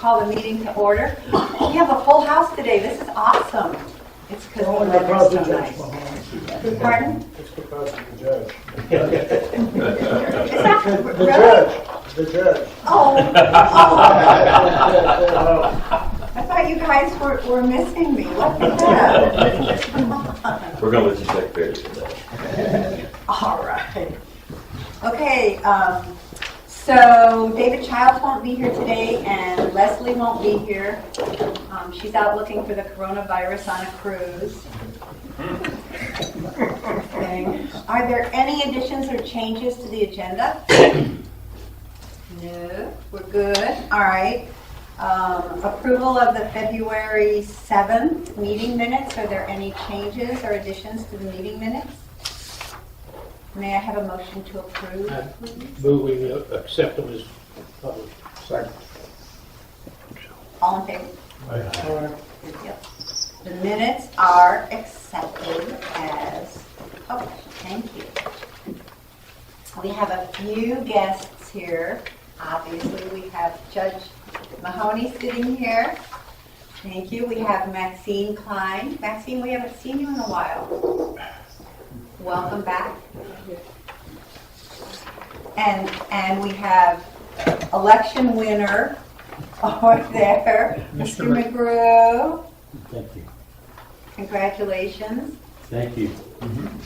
call the meeting to order. We have a full house today. This is awesome. It's because the Only weather's because so the nice. judge behind. Pardon? It's because of the judge. Is that The really? judge, the judge. Oh. I thought you guys were missing me. What the heck? We're gonna let you take pictures today. All right. Okay, so David Childs won't be here today and Leslie won't be here. She's out looking for the coronavirus on a cruise. Okay. Are there any additions or changes to the agenda? No, we're good. All right. Approval of the February 7th meeting minutes. Are there any changes or additions to the meeting minutes? May I have a motion to approve? Move we accept them as published. Second. All in favor? Yep. The minutes are accepted as published. Thank you. We have a few guests here. Obviously, we have Judge Mahoney sitting here. Thank you. We have Maxine Klein. Maxine, we haven't seen you in a while. Welcome back. And we have election winner over there, Mr. McGrew. Thank you. Congratulations. Thank you.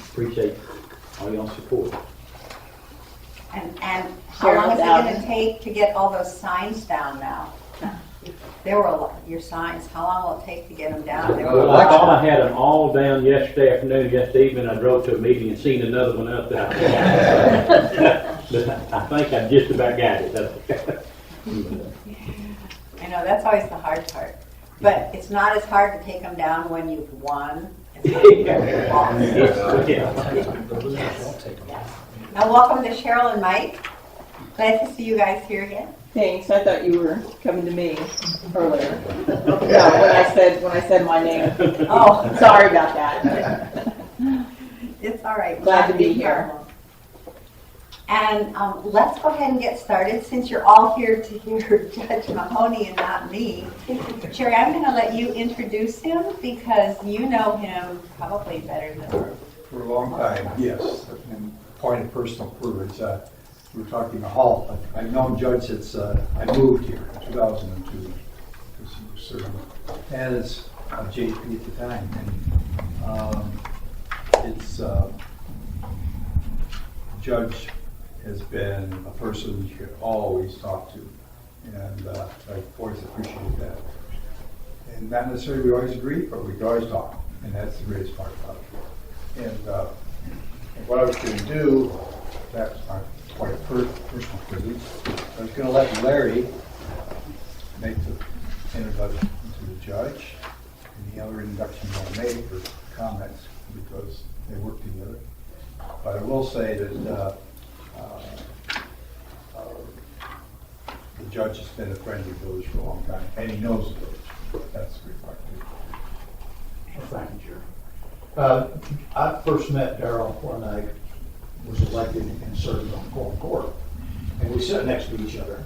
Appreciate all y'all's support. And how long is it going to take to get all those signs down now? There were a lot, your signs. How long will it take to get them down? Well, I thought I had them all down yesterday afternoon, yesterday evening. I drove to a meeting and seen another one up there. But I think I just about got it. I know, that's always the hard part. But it's not as hard to take them down when you've won. It's hard when you've lost. Now, welcome to Cheryl and Mike. Glad to see you guys here again. Thanks. I thought you were coming to me earlier. No, when I said my name. Oh, Sorry about that. it's all right. Glad to be here. And let's go ahead and get started. Since you're all here to hear Judge Mahoney and not me, Sherry, I'm going to let you introduce him because you know him probably better than me. For a long time, yes. And point of personal privilege, we were talking to Hall. I've known Judge since I moved here in 2002 because he was serving as JP at the time. And Judge has been a person you could always talk to, and I always appreciate that. And not necessarily we always agree, but we could always talk, and that's the greatest part about it. And what I was going to do, that was my quite a personal privilege. I was going to let Larry make the introduction to the judge, and the other introduction you want to make or comments because they work together. But I will say that the judge has been a friend of the village for a long time, and he knows the village. That's the great part too. Well, thank you, Jerry. I first met Darrell when I was elected and served on Corn Court. And we sat next to each other.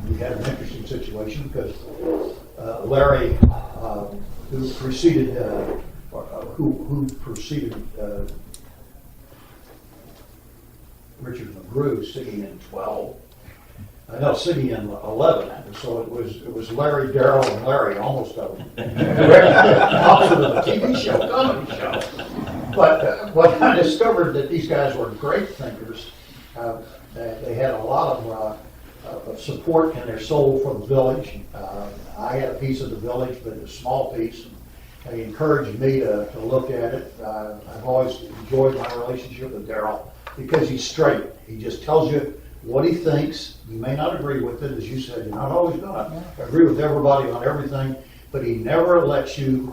And we had an interesting situation because Larry, who preceded Richard McGrew, sitting in 12. Sitting in 11. And so it was Larry, Darrell, and Larry, almost of them. Opposite of the TV show, comedy show. But what I discovered that these guys were great thinkers. They had a lot of support in their soul for the village. I had a piece of the village, but a small piece. They encouraged me to look at it. I've always enjoyed my relationship with Darrell because he's straight. He just tells you what he thinks. You may not agree with it, as you said. You're not always going to agree with everybody on everything, but he never lets you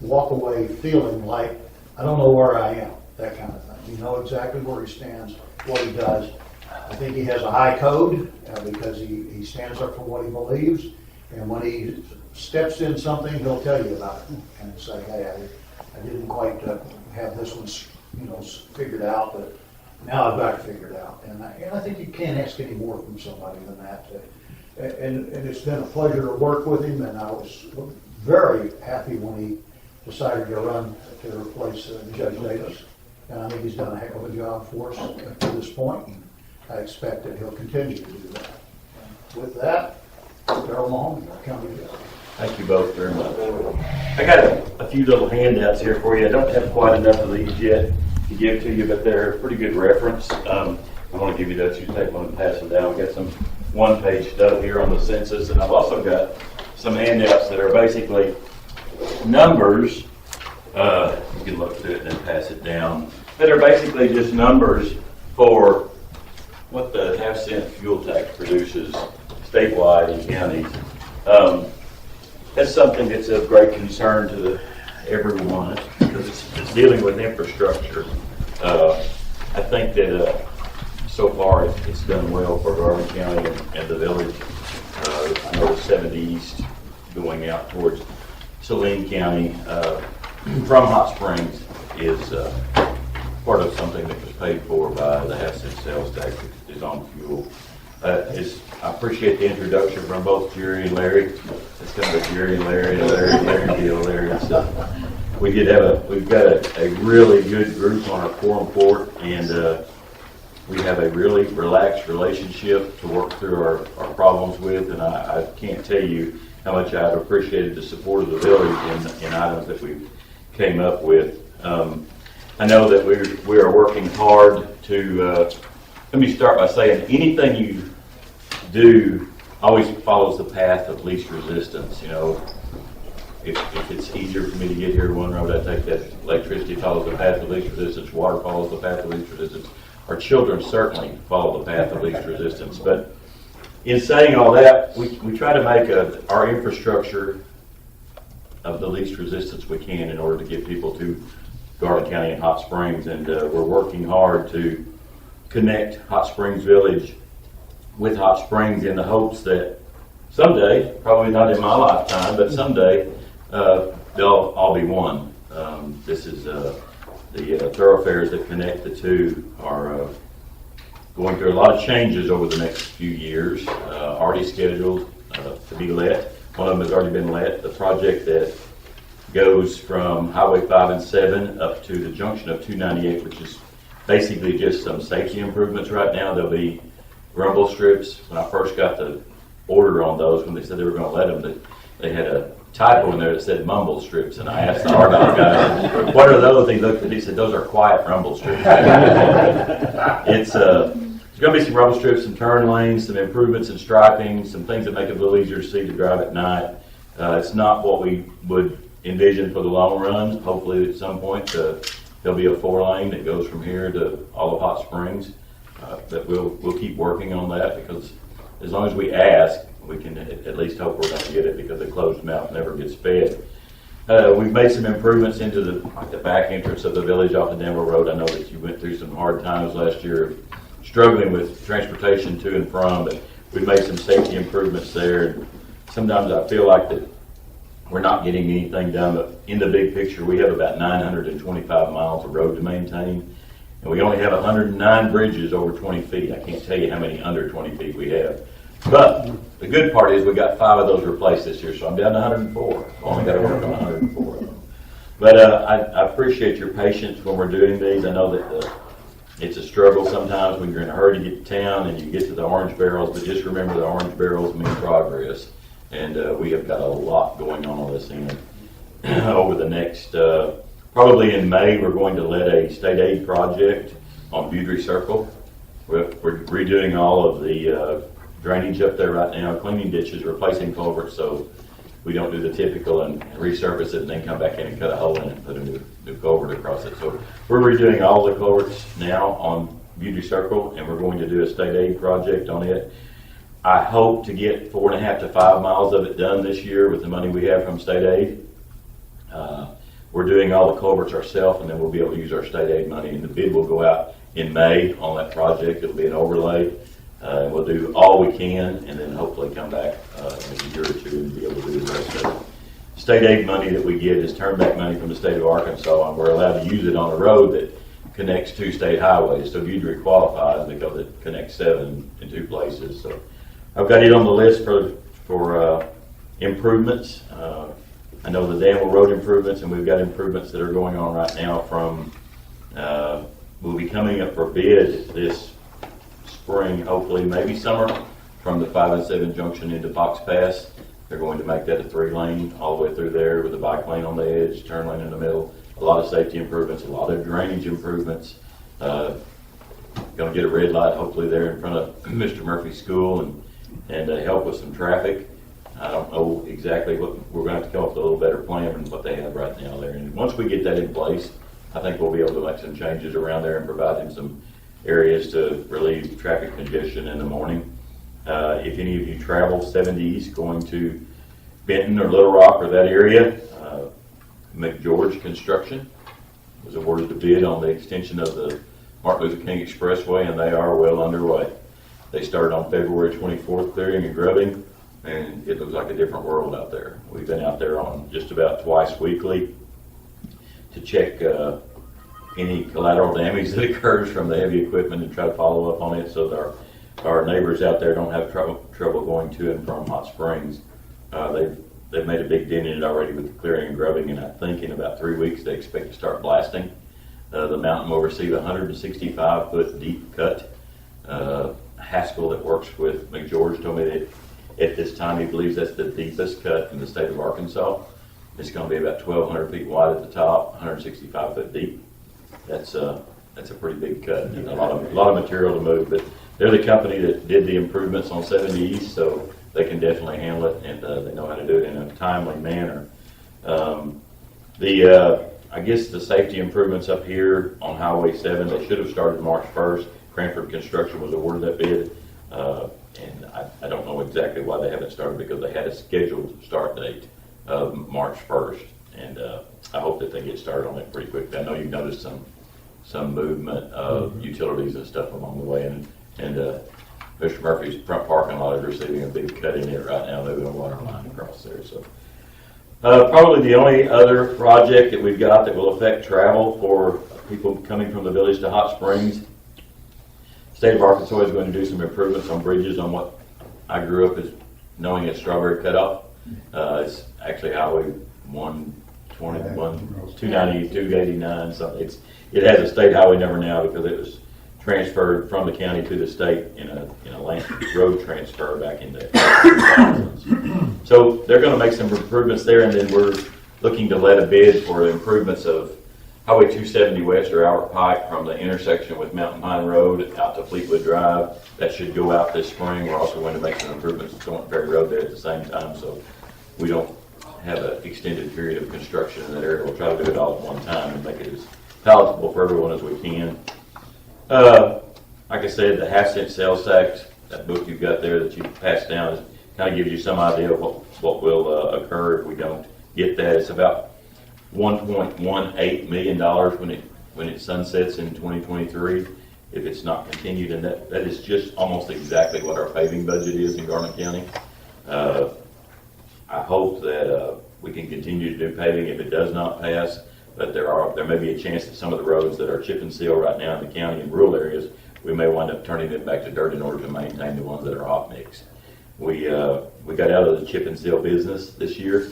walk away feeling like, I don't know where I am, that kind of thing. You know exactly where he stands, what he does. I think he has a high code because he stands up for what he believes, and when he steps in something, he'll tell you about it and say, hey, I didn't quite have this one figured out, but now I've got it figured out. And I think you can't ask any more from somebody than that. And it's been a pleasure to work with him, and I was very happy when he decided to run to replace Judge Davis. And I think he's done a heck of a job for us up to this point, and I expect that he'll continue to do that. And with that, Darrell Mahoney, our county judge. Thank you both very much. I got a few little handouts here for you. I don't have quite enough of these yet to give to you, but they're a pretty good reference. I want to give you those. You take one and pass them down. We've got some one-page stuff here on the census, and I've also got some handouts that are basically numbers. You can look through it and then pass it down. That are basically just numbers for what the half-cent fuel tax produces statewide in counties. That's something that's of great concern to everyone because it's dealing with infrastructure. I think that so far it's done well for Garvin County and the village. I know the 70 East going out towards Saline County from Hot Springs is part of something that was paid for by the half-cent sales tax that is on fuel. I appreciate the introduction from both Jerry and Larry. It's kind of a Jerry and Larry deal, Larry and stuff. We've got a really good group on our quorum court, and we have a really relaxed relationship to work through our problems with, and I can't tell you how much I've appreciated the support of the village in items that we came up with. I know that we are working hard to, let me start by saying anything you do always follows the path of least resistance. You know, if it's easier for me to get here one road, I take that. Electricity follows the path of least resistance. Water follows the path of least resistance. Our children certainly follow the path of least resistance. But in saying all that, we try to make our infrastructure of the least resistance we can in order to get people to Garvin County and Hot Springs. And we're working hard to connect Hot Springs Village with Hot Springs in the hopes that someday, probably not in my lifetime, but someday they'll all be one. This is the thoroughfares that connect the two are going through a lot of changes over the next few years, already scheduled to be let. One of them has already been let. The project that goes from Highway 5 and 7 up to the junction of 298, which is basically just some safety improvements right now. There'll be rumble strips. When I first got the order on those, when they said they were going to let them, they had a typo in there that said mumble strips, and I asked the RDOT guy, what are those? He looked at it, he said, those are quiet rumble strips. It's going to be some rumble strips, some turn lanes, some improvements in striping, some things that make it a little easier to see to drive at night. It's not what we would envision for the long run. Hopefully at some point there'll be a 4-lane that goes from here to all of Hot Springs. But we'll keep working on that because as long as we ask, we can at least hope we're going to get it because the closed mouth never gets fed. We've made some improvements into the back entrance of the village off the Denver Road. I know that you went through some hard times last year struggling with transportation to and from, but we've made some safety improvements there. And sometimes I feel like that we're not getting anything done, but in the big picture, we have about 925 miles of road to maintain. And we only have 109 bridges over 20 feet. I can't tell you how many under 20 feet we have. But the good part is we got 5 of those replaced this year, so I'm down to 104. Only got to work on 104 of them. But I appreciate your patience when we're doing these. I know that it's a struggle sometimes when you're in a hurry to get to town and you get to the orange barrels, but just remember the orange barrels mean progress. And we have got a lot going on this end. Over the next, probably in May, we're going to let a state aid project on Beaudry Circle. We're redoing all of the drainage up there right now, cleaning ditches, replacing culverts, so we don't do the typical and resurface it and then come back in and cut a hole in it and put a new culvert across it. So we're redoing all the culverts now on Beaudry Circle, and we're going to do a state aid project on it. I hope to get 4.5 to 5 miles of it done this year with the money we have from state aid. We're doing all the culverts ourselves, and then we'll be able to use our state aid money, and the bid will go out in May on that project. It'll be an overlay. We'll do all we can, and then hopefully come back in a year or two and be able to do the rest of it. State aid money that we get is turn back money from the state of Arkansas, and we're allowed to use it on a road that connects 2 state highways. So Beaudry qualifies because it connects 7 in 2 places. So I've got it on the list for improvements. I know the Danville Road improvements, and we've got improvements that are going on right now from, will be coming up for bid this spring, hopefully, maybe summer, from the 5 and 7 junction into Fox Pass. They're going to make that a 3-lane all the way through there with a bike lane on the edge, turn lane in the middle, a lot of safety improvements, a lot of drainage improvements. Going to get a red light hopefully there in front of Mr. Murphy's school and help with some traffic. I don't know exactly what, we're going to have to come up with a little better plan than what they have right now there. And once we get that in place, I think we'll be able to make some changes around there and provide them some areas to relieve traffic congestion in the morning. If any of you travel 70 East going to Benton or Little Rock or that area, McGeorge Construction was awarded the bid on the extension of the Martin Luther King Expressway, and they are well underway. They started on February 24th clearing and grubbing, and it looks like a different world out there. We've been out there on just about twice weekly to check any collateral damage that occurs from the heavy equipment and try to follow up on it so that our neighbors out there don't have trouble going to and from Hot Springs. They've made a big dent in it already with the clearing and grubbing, and I think in about 3 weeks they expect to start blasting. The mountain will receive a 165-foot deep cut. Haskell, that works with McGeorge, told me that at this time he believes that's the deepest cut in the state of Arkansas. It's going to be about 1,200 feet wide at the top, 165 foot deep. That's a pretty big cut and a lot of material to move. But they're the company that did the improvements on 70 East, so they can definitely handle it, and they know how to do it in a timely manner. I guess the safety improvements up here on Highway 7, they should have started March 1st. Cranford Construction was awarded that bid, and I don't know exactly why they haven't started, because they had a scheduled start date of March 1st, and I hope that they get started on it pretty quickly. I know you've noticed some movement of utilities and stuff along the way, and Mr. Murphy's front parking lot is receiving a big cut in it right now, moving a water line across there. So probably the only other project that we've got that will affect travel for people coming from the village to Hot Springs, State of Arkansas is going to do some improvements on bridges on what I grew up as knowing as Strawberry Cutoff. It's actually Highway 121, 290, 289, something. It has a state highway number now because it was transferred from the county to the state in a land road transfer back in the 2000s. So they're going to make some improvements there, and then we're looking to let a bid for improvements of Highway 270 West or Albert Pike from the intersection with Mountain Pine Road out to Fleetwood Drive. That should go out this spring. We're also going to make some improvements to Thornton Ferry Road there at the same time, so we don't have an extended period of construction in that area. We'll try to do it all at one time and make it as palatable for everyone as we can. Like I said, the half-cent sales tax, that book you've got there that you passed down, kind of gives you some idea of what will occur if we don't get that. It's about $1.18 million when it sunsets in 2023, if it's not continued, and that is just almost exactly what our paving budget is in Garland County. I hope that we can continue to do paving if it does not pass, but there may be a chance that some of the roads that are chip and seal right now in the county in rural areas, we may wind up turning them back to dirt in order to maintain the ones that are hot mix. We got out of the chip and seal business this year.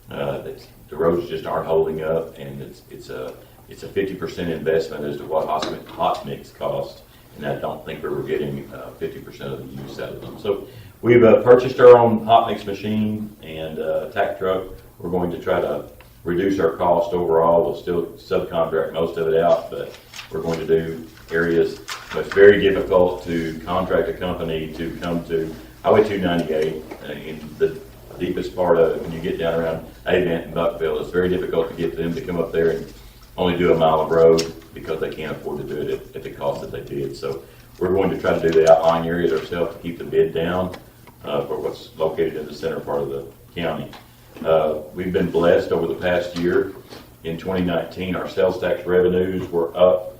The roads just aren't holding up, and it's a 50% investment as to what hot mix costs, and I don't think we were getting 50% of the use out of them. So we've purchased our own hot mix machine and tack truck. We're going to try to reduce our cost overall. We'll still subcontract most of it out, but we're going to do areas. It's very difficult to contract a company to come to Highway 298 in the deepest part of it. When you get down around Avent and Buckville, it's very difficult to get them to come up there and only do a mile of road because they can't afford to do it at the cost that they did. So we're going to try to do the outlying areas ourselves to keep the bid down for what's located in the center part of the county. We've been blessed over the past year. In 2019, our sales tax revenues were up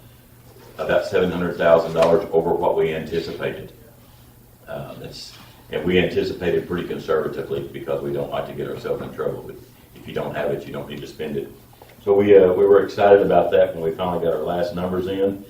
about $700,000 over what we anticipated. And we anticipated pretty conservatively because we don't like to get ourselves in trouble. But if you don't have it, you don't need to spend it. So we were excited about that when we finally got our last numbers in.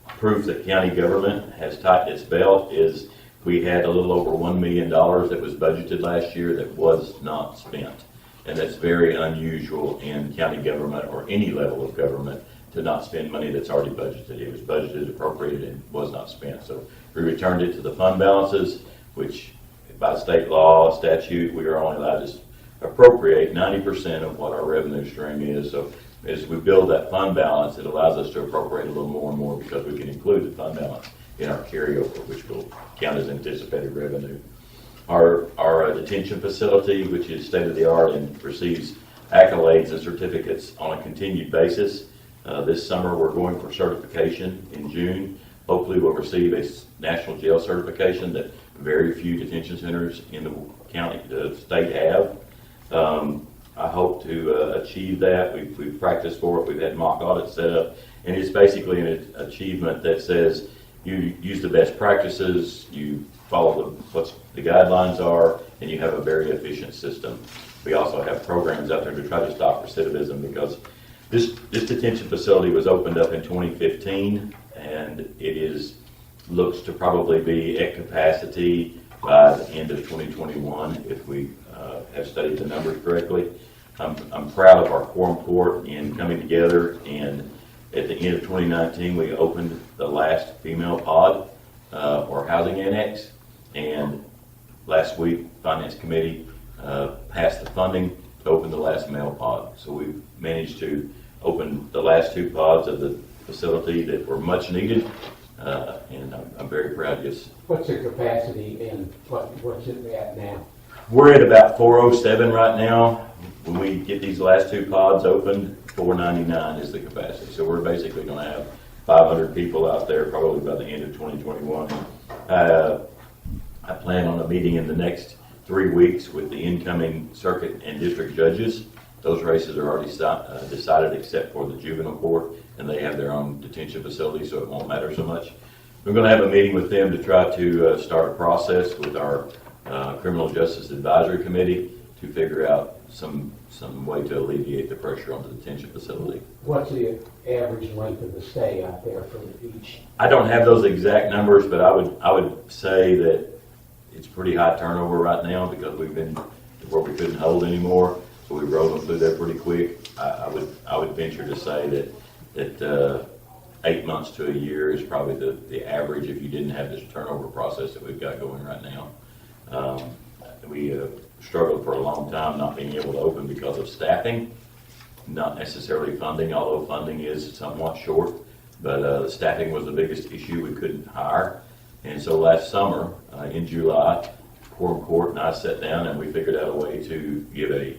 Proof that county government has tightened its belt is we had a little over $1 million that was budgeted last year that was not spent. And that's very unusual in county government or any level of government to not spend money that's already budgeted. It was budgeted, appropriated, and was not spent. So we returned it to the fund balances, which by state law, statute, we are only allowed to appropriate 90% of what our revenue stream is. So as we build that fund balance, it allows us to appropriate a little more and more because we can include the fund balance in our carryover, which will count as anticipated revenue. Our detention facility, which is state-of-the-art and receives accolades and certificates on a continued basis. This summer, we're going for certification in June. Hopefully, we'll receive a national jail certification that very few detention centers in the state have. I hope to achieve that. We've practiced for it. We've had mock audits set up, and it's basically an achievement that says you use the best practices, you follow what the guidelines are, and you have a very efficient system. We also have programs out there to try to stop recidivism because this detention facility was opened up in 2015, and it looks to probably be at capacity by the end of 2021 if we have studied the numbers correctly. I'm proud of our quorum court in coming together, and at the end of 2019 we opened the last female pod or housing annex, and last week Finance Committee passed the funding to open the last male pod. So we've managed to open the last 2 pods of the facility that were much needed, and I'm very proud. Yes. What's the capacity and what's it at now? We're at about 407 right now. When we get these last 2 pods opened, 499 is the capacity. So we're basically going to have 500 people out there probably by the end of 2021. I plan on a meeting in the next 3 weeks with the incoming circuit and district judges. Those races are already decided except for the juvenile court, and they have their own detention facility, so it won't matter so much. We're going to have a meeting with them to try to start a process with our Criminal Justice Advisory Committee to figure out some way to alleviate the pressure on the detention facility. What's the average length of the stay out there for each? I don't have those exact numbers, but I would say that it's pretty high turnover right now because we've been to where we couldn't hold anymore. So we rolled them through there pretty quick. I would venture to say that 8 months to a year is probably the average if you didn't have this turnover process that we've got going right now. We struggled for a long time not being able to open because of staffing, not necessarily funding, although funding is somewhat short. But staffing was the biggest issue. We couldn't hire. And so last summer, in July, Quorum Court and I sat down and we figured out a way to give a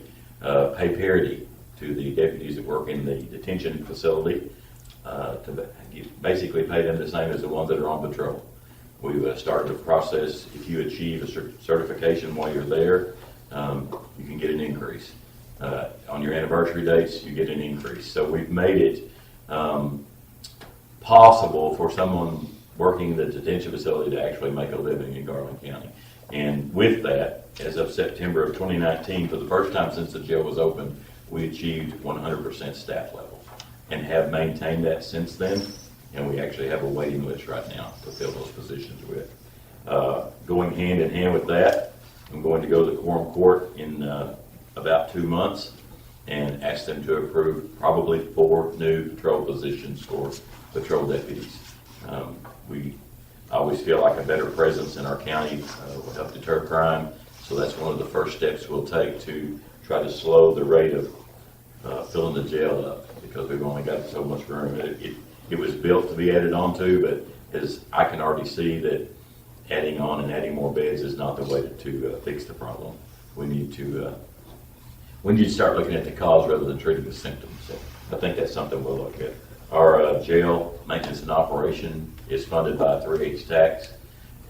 pay parity to the deputies that work in the detention facility to basically pay them the same as the ones that are on patrol. We've started a process. If you achieve a certification while you're there, you can get an increase. On your anniversary dates, you get an increase. So we've made it possible for someone working in the detention facility to actually make a living in Garland County. And with that, as of September of 2019, for the first time since the jail was open, we achieved 100% staff level and have maintained that since then. And we actually have a waiting list right now to fill those positions with. Going hand in hand with that, I'm going to go to the Quorum Court in about 2 months and ask them to approve probably 4 new patrol positions for patrol deputies. I always feel like a better presence in our county will help deter crime, so that's one of the first steps we'll take to try to slow the rate of filling the jail up because we've only got so much room. It was built to be added onto, but as I can already see that adding on and adding more beds is not the way to fix the problem. We need to start looking at the cause rather than treating the symptoms. So I think that's something we'll look at. Our jail maintenance and operation is funded by a 3/8 tax,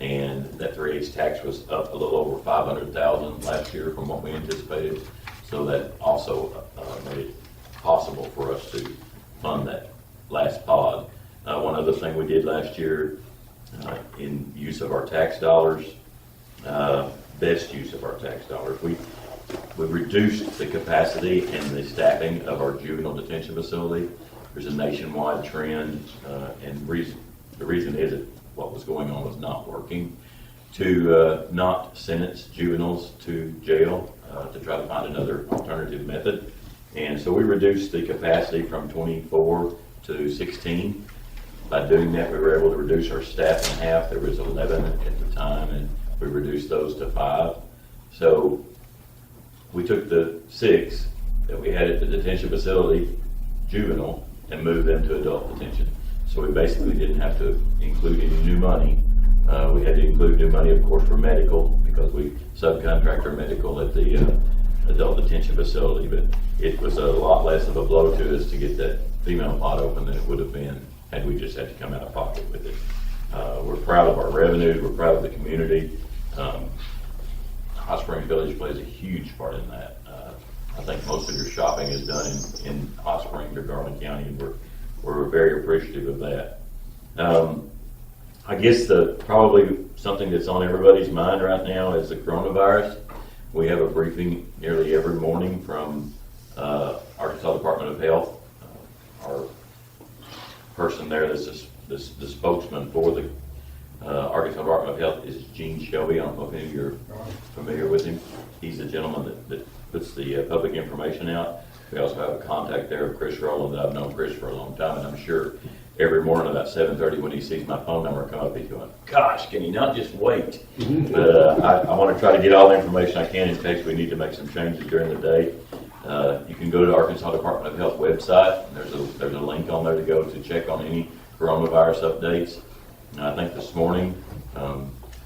and that 3/8 tax was up a little over $500,000 last year from what we anticipated. So that also made it possible for us to fund that last pod. One other thing we did last year in use of our tax dollars, best use of our tax dollars, we reduced the capacity and the staffing of our juvenile detention facility. There's a nationwide trend, and the reason is that what was going on was not working. to not sentence juveniles to jail, to try to find another alternative method. And so we reduced the capacity from 24 to 16. By doing that, we were able to reduce our staff in half. There was 11 at the time, and we reduced those to 5. So we took the 6 that we had at the detention facility, juvenile, and moved them to adult detention. So we basically didn't have to include any new money. We had to include new money, of course, for medical, because we subcontract our medical at the adult detention facility, but it was a lot less of a blow to us to get that female pot open than it would have been had we just had to come out of pocket with it. We're proud of our revenue, we're proud of the community. Hot Springs Village plays a huge part in that. I think most of your shopping is done in Hot Springs or Garland County, and we're very appreciative of that. I guess probably something that's on everybody's mind right now is the coronavirus. We have a briefing nearly every morning from Arkansas Department of Health. Our person there that's the spokesman for the Arkansas Department of Health is Gene Shelby. I don't know if any of you are familiar with him. He's the gentleman that puts the public information out. We also have a contact there, Chris Rowland, that I've known Chris for a long time, and I'm sure every morning about 7:30 when he sees my phone number come up, he's going, gosh, can you not just wait? But I want to try to get all the information I can in case we need to make some changes during the day. You can go to the Arkansas Department of Health website, and there's a link on there to go to check on any coronavirus updates. And I think this morning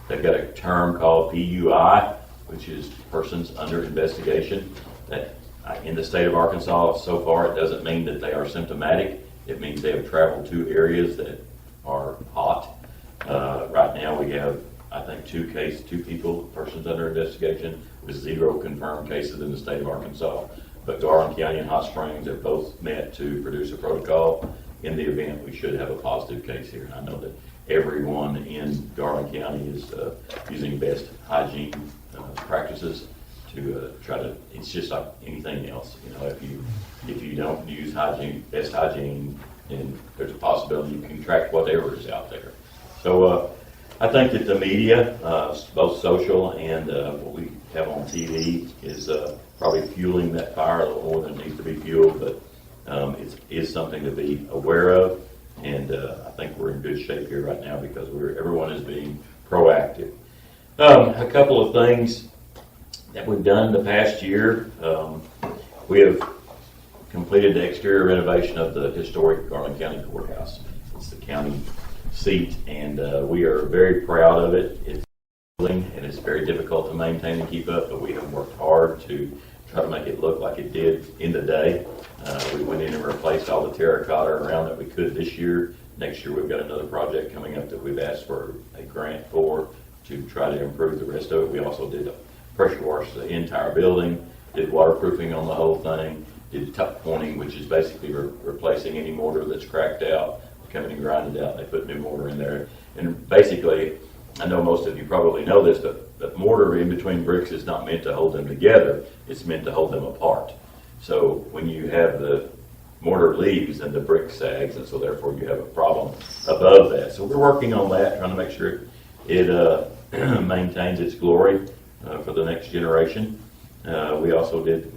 they've got a term called PUI, which is persons under investigation. That in the state of Arkansas, so far, it doesn't mean that they are symptomatic. It means they have traveled to areas that are hot. Right now, we have, I think, 2 persons under investigation, with 0 confirmed cases in the state of Arkansas. But Garland County and Hot Springs have both met to produce a protocol. In the event we should have a positive case here, and I know that everyone in Garland County is using best hygiene practices to try to. It's just like anything else, you know. If you don't use best hygiene, then there's a possibility you can contract whatever is out there. So I think that the media, both social and what we have on TV, is probably fueling that fire a little more than it needs to be fueled, but it is something to be aware of, and I think we're in good shape here right now because everyone is being proactive. A couple of things that we've done the past year. We have completed the exterior renovation of the historic Garland County Courthouse. It's the county seat, and we are very proud of it. It's and it's very difficult to maintain and keep up, but we have worked hard to try to make it look like it did in the day. We went in and replaced all the terracotta around that we could this year. Next year we've got another project coming up that we've asked for a grant for to try to improve the rest of it. We also did pressure wash the entire building, did waterproofing on the whole thing, did tuck pointing, which is basically replacing any mortar that's cracked out, come in and grind it out, and they put new mortar in there. And basically, I know most of you probably know this, but mortar in between bricks is not meant to hold them together, it's meant to hold them apart. So when you have the mortar leaves and the brick sags, and so therefore you have a problem above that. So we're working on that, trying to make sure it maintains its glory for the next generation. We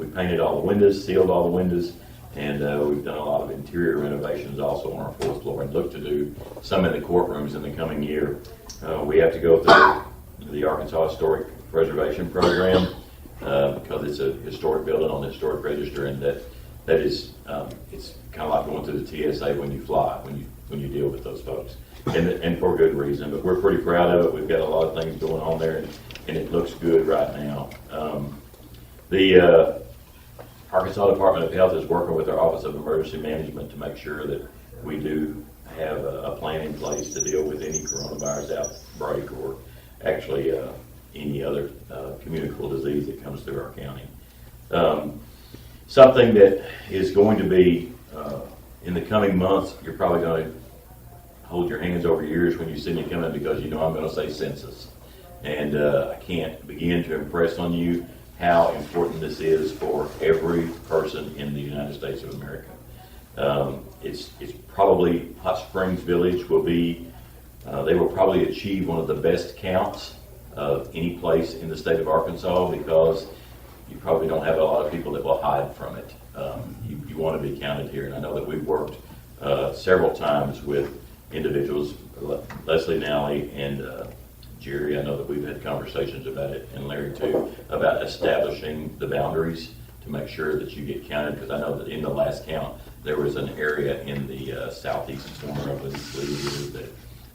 painted all the windows, sealed all the windows, and we've done a lot of interior renovations also on our 4th floor and look to do some in the courtrooms in the coming year. We have to go through the Arkansas Historic Preservation Program because it's a historic building on the historic register, and that is it's kind of like going through the TSA when you fly, when you deal with those folks, and for good reason. But we're pretty proud of it. We've got a lot of things going on there, and it looks good right now. The Arkansas Department of Health is working with our Office of Emergency Management to make sure that we do have a plan in place to deal with any coronavirus outbreak or actually any other communicable disease that comes through our county. Something that is going to be in the coming months, you're probably going to hold your hands over your ears when you see me coming because you know I'm going to say census. And I can't begin to impress on you how important this is for every person in the United States of America. It's probably Hot Springs Village will be, they will probably achieve one of the best counts of any place in the state of Arkansas, because you probably don't have a lot of people that will hide from it. You want to be counted here, and I know that we've worked several times with individuals, Leslie Nally and Jerry. I know that we've had conversations about it, and Larry too, about establishing the boundaries to make sure that you get counted, because I know that in the last count, there was an area in the southeast corner of the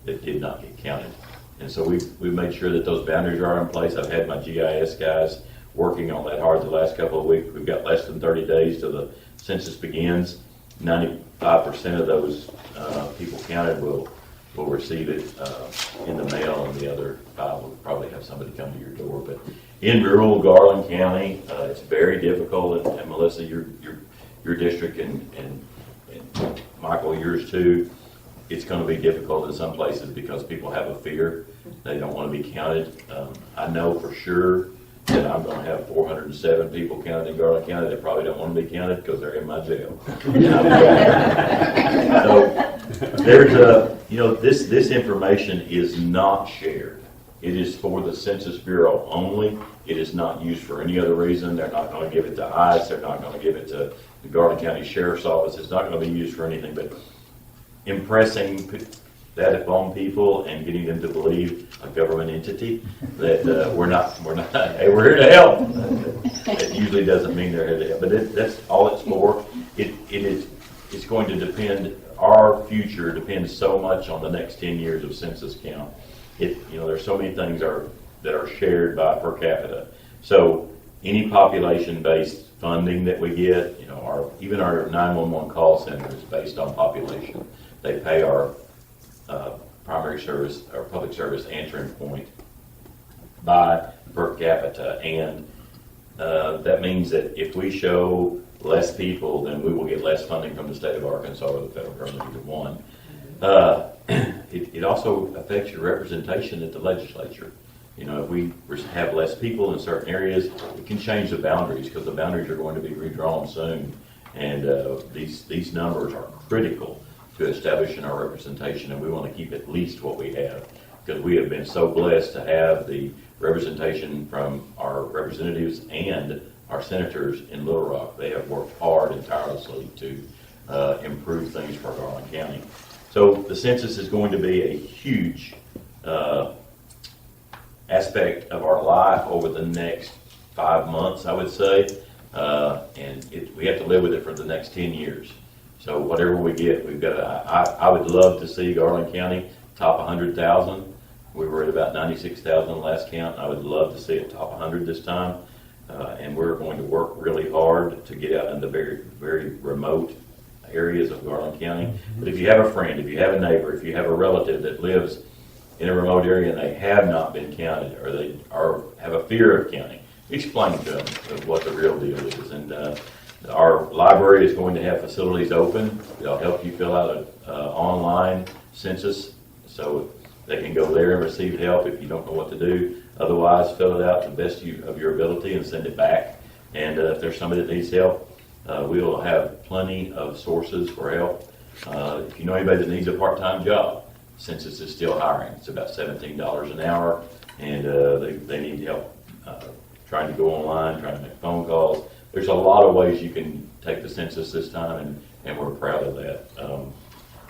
that did not get counted. And so we've made sure that those boundaries are in place. I've had my GIS guys working on that hard the last couple of weeks. We've got less than 30 days till the census begins. 95% of those people counted will receive it in the mail, and the other 5 will probably have somebody come to your door. But in rural Garland County, it's very difficult. And Melissa, your district, and Michael, yours too, it's going to be difficult in some places because people have a fear. They don't want to be counted. I know for sure that I'm going to have 407 people counted in Garland County that probably don't want to be counted because they're in my jail. So there's this information is not shared. It is for the Census Bureau only. It is not used for any other reason. They're not going to give it to ICE. They're not going to give it to the Garland County Sheriff's Office. It's not going to be used for anything but impressing that upon people and getting them to believe a government entity that we're not, hey, we're here to help. It usually doesn't mean they're here to help, but that's all it's for. It's going to depend, our future depends so much on the next 10 years of census count. There's so many things that are shared by per capita. So any population-based funding that we get, even our 911 call center is based on population. They pay our primary service or public service answering point by per capita, and that means that if we show less people, then we will get less funding from the state of Arkansas or the federal government, either one. It also affects your representation at the legislature. If we have less people in certain areas, it can change the boundaries, because the boundaries are going to be redrawn soon, and these numbers are critical to establishing our representation, and we want to keep at least what we have, because we have been so blessed to have the representation from our representatives and our senators in Little Rock. They have worked hard and tirelessly to improve things for Garland County. So the census is going to be a huge aspect of our life over the next 5 months, I would say, and we have to live with it for the next 10 years. So whatever we get, we've got. I would love to see Garland County top 100,000. We were at about 96,000 last count. I would love to see it top 100 this time, and we're going to work really hard to get out in the very, very remote areas of Garland County. But if you have a friend, if you have a neighbor, if you have a relative that lives in a remote area and they have not been counted, or they have a fear of counting, explain to them what the real deal is. And our library is going to have facilities open. They'll help you fill out an online census, so they can go there and receive help if you don't know what to do. Otherwise, fill it out to the best of your ability and send it back. And if there's somebody that needs help, we will have plenty of sources for help. If you know anybody that needs a part-time job, census is still hiring. It's about $17 an hour, and they need help trying to go online, trying to make phone calls. There's a lot of ways you can take the census this time, and we're proud of that.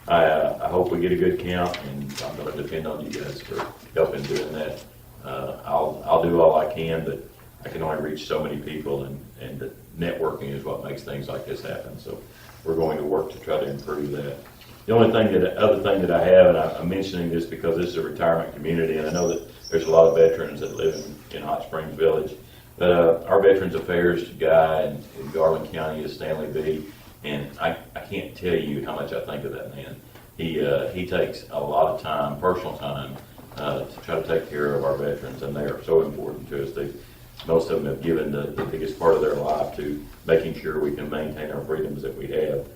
I hope we get a good count, and I'm going to depend on you guys for helping doing that. I'll do all I can, but I can only reach so many people, and the networking is what makes things like this happen. So we're going to work to try to improve that. The other thing that I have, and I'm mentioning this because this is a retirement community, and I know that there's a lot of veterans that live in Hot Springs Village. But our Veterans Affairs guy in Garland County is Stanley B. And I can't tell you how much I think of that man. He takes a lot of time, personal time, to try to take care of our veterans, and they are so important to us. Most of them have given the biggest part of their life to making sure we can maintain our freedoms that we have.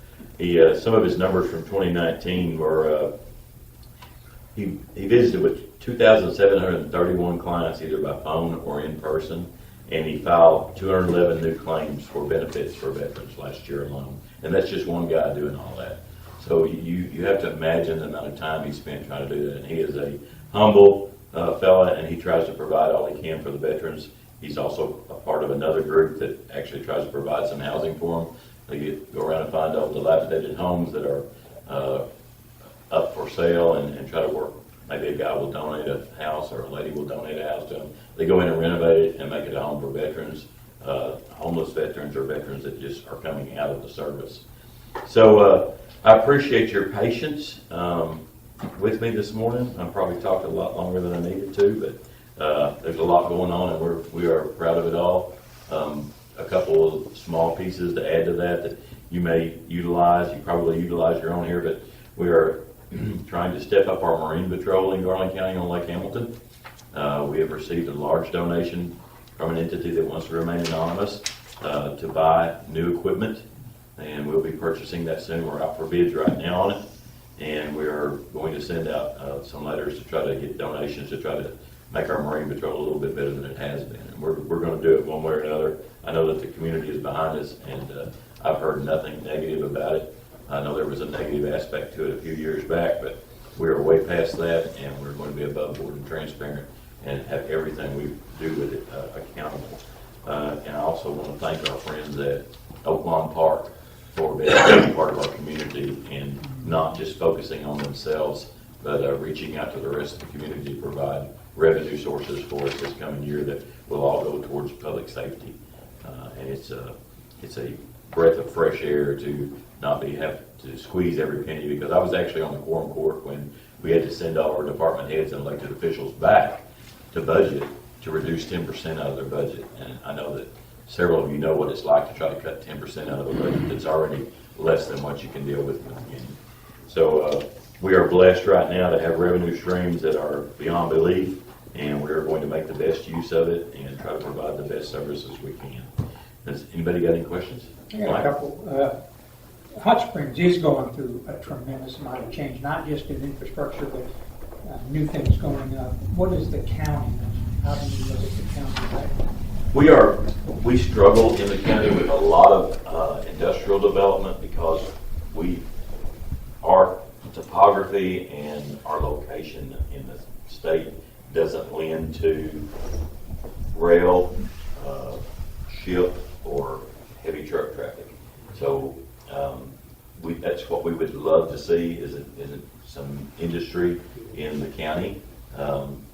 Some of his numbers from 2019 were he visited with 2,731 clients, either by phone or in person, and he filed 211 new claims for benefits for veterans last year alone. And that's just one guy doing all that. So you have to imagine the amount of time he spent trying to do that. And he is a humble, fella, and he tries to provide all he can for the veterans. He's also a part of another group that actually tries to provide some housing for them. They go around and find old dilapidated homes that are up for sale and try to work. Maybe a guy will donate a house or a lady will donate a house to them. They go in and renovate it and make it a home for veterans, homeless veterans or veterans that just are coming out of the service. So I appreciate your patience with me this morning. I probably talked a lot longer than I needed to, but there's a lot going on and we are proud of it all. A couple of small pieces to add to that you may utilize, you probably utilize your own here, but we are trying to step up our marine patrol in Garland County on Lake Hamilton. We have received a large donation from an entity that wants to remain anonymous to buy new equipment, and we'll be purchasing that soon. We're out for bids right now on it, and we are going to send out some letters to try to get donations to try to make our marine patrol a little bit better than it has been. And we're going to do it one way or another. I know that the community is behind us, and I've heard nothing negative about it. I know there was a negative aspect to it a few years back, but we are way past that, and we're going to be above board and transparent and have everything we do with it accountable. And I also want to thank our friends at Oaklawn Park for being part of our community and not just focusing on themselves, but reaching out to the rest of the community to provide revenue sources for us this coming year that will all go towards public safety. And it's a breath of fresh air to not have to squeeze every penny, because I was actually on the quorum court when we had to send all our department heads and elected officials back to budget to reduce 10% out of their budget. And I know that several of you know what it's like to try to cut 10% out of a budget that's already less than what you can deal with in the beginning. So we are blessed right now to have revenue streams that are beyond belief, and we're going to make the best use of it and try to provide the best services we can. Has anybody got any questions? I got a couple. Hot Springs is going through a tremendous amount of change, not just in infrastructure, but new things going up. What is the county? How do you look at the county right now? We struggle in the county with a lot of industrial development because our topography and our location in the state doesn't lend to rail, ship, or heavy truck traffic. So that's what we would love to see is some industry in the county,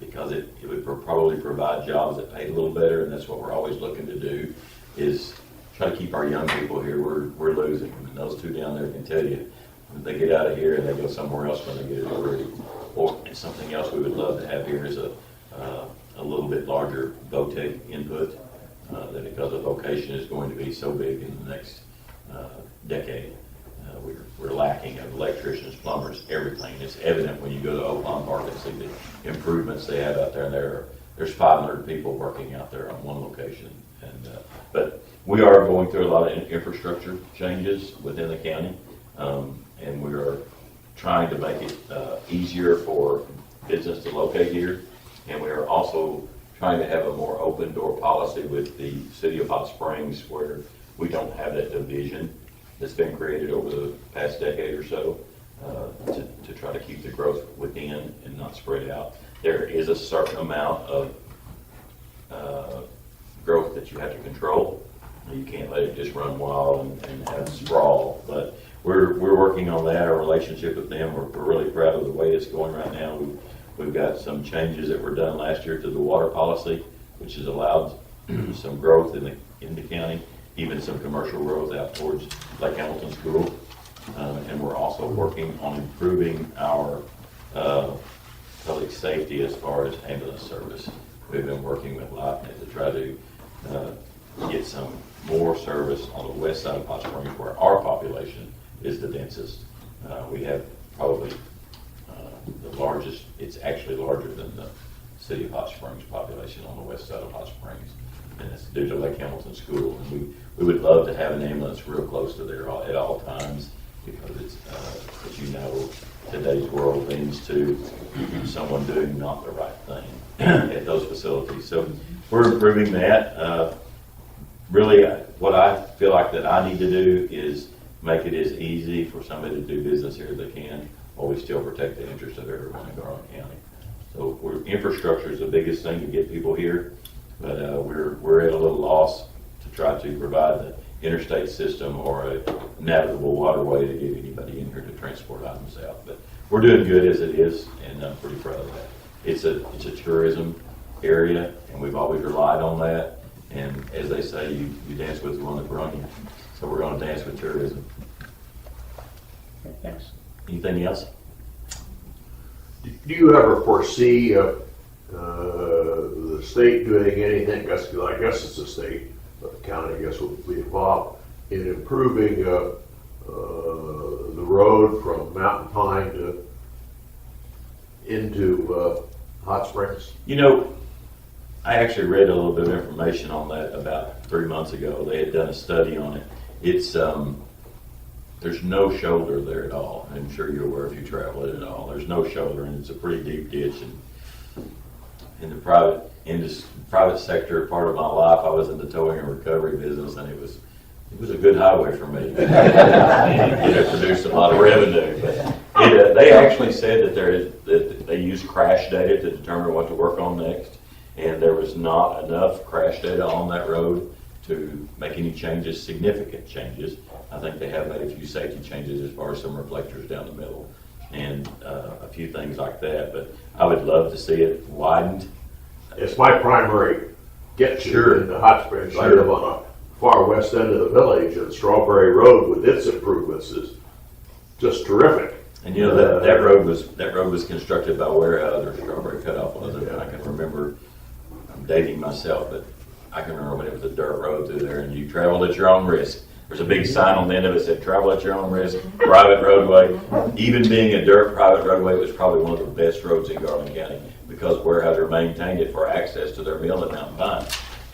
because it would probably provide jobs that paid a little better, and that's what we're always looking to do is try to keep our young people here. We're losing them, and those two down there can tell you when they get out of here and they go somewhere else when they get a degree. Or something else we would love to have here is a little bit larger VOTEC input, that because of vocation is going to be so big in the next decade. We're lacking of electricians, plumbers, everything. It's evident when you go to Oaklawn Park and see the improvements they have out there. And there's 500 people working out there on one location. But we are going through a lot of infrastructure changes within the county, and we are trying to make it easier for business to locate here. And we are also trying to have a more open door policy with the city of Hot Springs, where we don't have that division that's been created over the past decade or so, to try to keep the growth within and not spread out. There is a certain amount of growth that you have to control. You can't let it just run wild and have sprawl, but we're working on that, our relationship with them. We're really proud of the way it's going right now. We've got some changes that were done last year to the water policy, which has allowed some growth in the county, even some commercial growth out towards Lake Hamilton School. And we're also working on improving our public safety as far as ambulance service. We've been working with LifeNet to try to get some more service on the west side of Hot Springs, where our population is the densest. We have probably the largest. It's actually larger than the city of Hot Springs population on the west side of Hot Springs, and it's due to Lake Hamilton School. And we would love to have an ambulance real close to there at all times, because it's, as you know, today's world leans to someone doing not the right thing at those facilities. So we're improving that. Really, what I feel like that I need to do is make it as easy for somebody to do business here as they can, while we still protect the interest of everyone in Garland County. So infrastructure is the biggest thing to get people here, but we're at a little loss to try to provide the interstate system or a navigable waterway to get anybody in here to transport items out. But we're doing good as it is, and I'm pretty proud of that. It's a tourism area, and we've always relied on that. And as they say, you dance with the one that brung you. So we're going to dance with tourism. Okay, thanks. Anything else? Do you ever foresee the state doing anything, I guess it's the state, but the county, I guess, will be involved in improving the road from Mountain Pine into Hot Springs? You know, I actually read a little bit of information on that about 3 months ago. They had done a study on it. It's there's no shoulder there at all. I'm sure you're aware if you travel it at all. There's no shoulder, and it's a pretty deep ditch. And in the private sector part of my life, I was in the towing and recovery business, and it was a good highway for me. It produced a lot of revenue. But they actually said that they use crash data to determine what to work on next, and there was not enough crash data on that road to make any changes, significant changes. I think they have made a few safety changes as far as some reflectors down the middle and a few things like that. But I would love to see it widened. It's my primary get-to Sure. in the Hot Springs. I Sure. live on a far west end of the village, and Strawberry Road with its improvements is just terrific. And you know that road was constructed by Warehouse or Strawberry Cutoff, wasn't it? I can remember. I'm dating myself, but I can remember when it was a dirt road through there, and you traveled at your own risk. There's a big sign on the end of it that said "Travel at your own risk." Private roadway. Even being a dirt private roadway, it was probably one of the best roads in Garland County because Weyerhaeuser maintained it for access to their mill at Mountain Pine.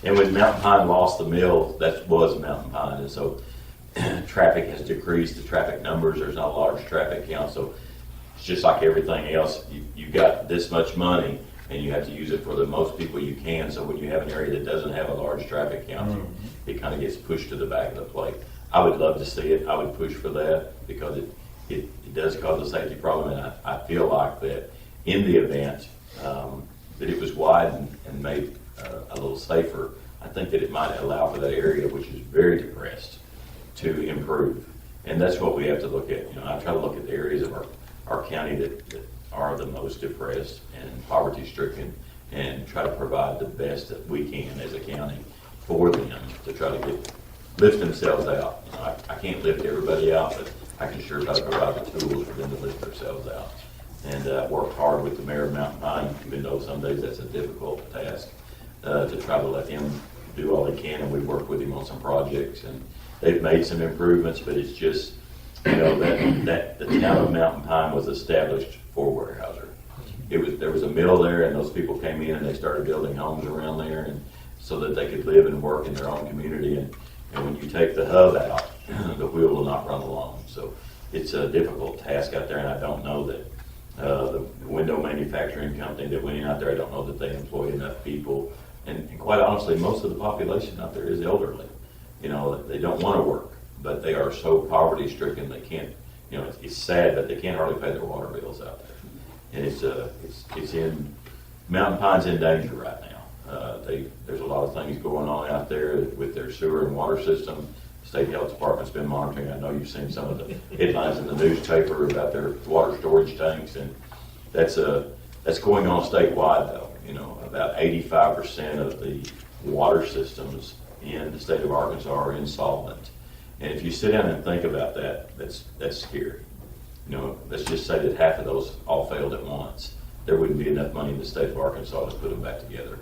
And when Mountain Pine lost the mill, that was Mountain Pine, and so traffic has decreased. The traffic numbers, there's not a large traffic count, so it's just like everything else. You've got this much money, and you have to use it for the most people you can. So when you have an area that doesn't have a large traffic count, it kind of gets pushed to the back of the plate. I would love to see it. I would push for that because it does cause a safety problem, and I feel like that in the event that it was widened and made a little safer, I think that it might allow for that area, which is very depressed, to improve. And that's what we have to look at. You know, I try to look at the areas of our county that are the most depressed and poverty stricken and try to provide the best that we can as a county for them to try to lift themselves out. You know, I can't lift everybody out, but I can sure try to provide the tools for them to lift themselves out. And worked hard with the mayor of Mountain Pine, even though some days that's a difficult task, to try to let him do all he can. And we worked with him on some projects, and they've made some improvements, but it's just, you know, that the town of Mountain Pine was established for Weyerhaeuser. There was a mill there, and those people came in and they started building homes around there, and so that they could live and work in their own community. And when you take the hub out, the wheel will not run along. So it's a difficult task out there, and I don't know that the window manufacturing company that went in out there, I don't know that they employ enough people. And quite honestly, most of the population out there is elderly. You know, they don't want to work, but they are so poverty stricken they can't, you know, it's sad, but they can't hardly pay their water bills out there. And it's in, Mountain Pine's in danger right now. There's a lot of things going on out there with their sewer and water system. State Health Department's been monitoring. I know you've seen some of the headlines in the newspaper about their water storage tanks, and that's going on statewide though. You know, about 85% of the water systems in the state of Arkansas are insolvent. And if you sit down and think about that, that's scary. You know, let's just say that half of those all failed at once. There wouldn't be enough money in the state of Arkansas to put them back together.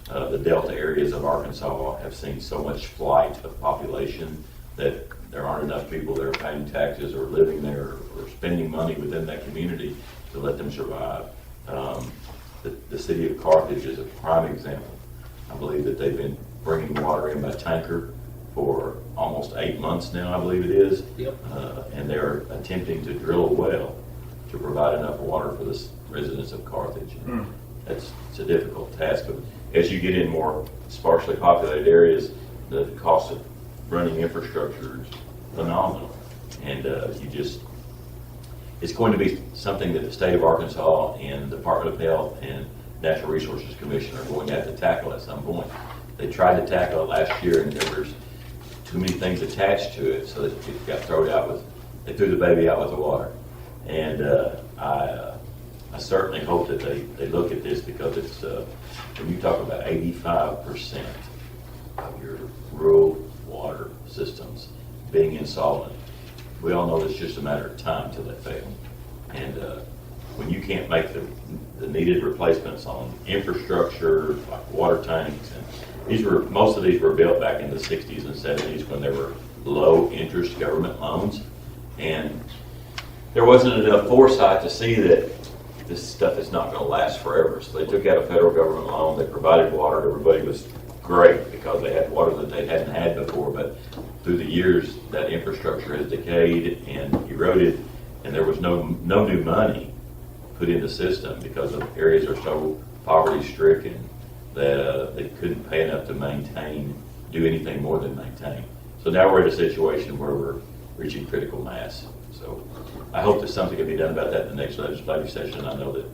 The Delta areas of Arkansas have seen so much flight of population that there aren't enough people that are paying taxes or living there or spending money within that community to let them survive. The city of Carthage is a prime example. I believe that they've been bringing water in by tanker for almost 8 months now, I believe it is. Yep. And they're attempting to drill a well to provide enough water for the residents of Carthage. It's a difficult task, but as you get in more sparsely populated areas, the cost of running infrastructure is phenomenal. And it's going to be something that the state of Arkansas and the Department of Health and Natural Resources Commission are going to have to tackle at some point. They tried to tackle it last year, and there was too many things attached to it, so that it got thrown out with, they threw the baby out with the water. And I certainly hope that they look at this, because it's, when you talk about 85% of your rural water systems being insolvent, we all know it's just a matter of time till they fail. And when you can't make the needed replacements on infrastructure, like water tanks, and most of these were built back in the 60s and 70s when there were low interest government loans, and there wasn't enough foresight to see that this stuff is not going to last forever. So they took out a federal government loan, they provided water, everybody was great because they had water that they hadn't had before, but through the years that infrastructure has decayed and eroded, and there was no new money put in the system because the areas are so poverty stricken that they couldn't pay enough to do anything more than maintain. So now we're in a situation where we're reaching critical mass. So I hope that something can be done about that in the next legislative session. I know that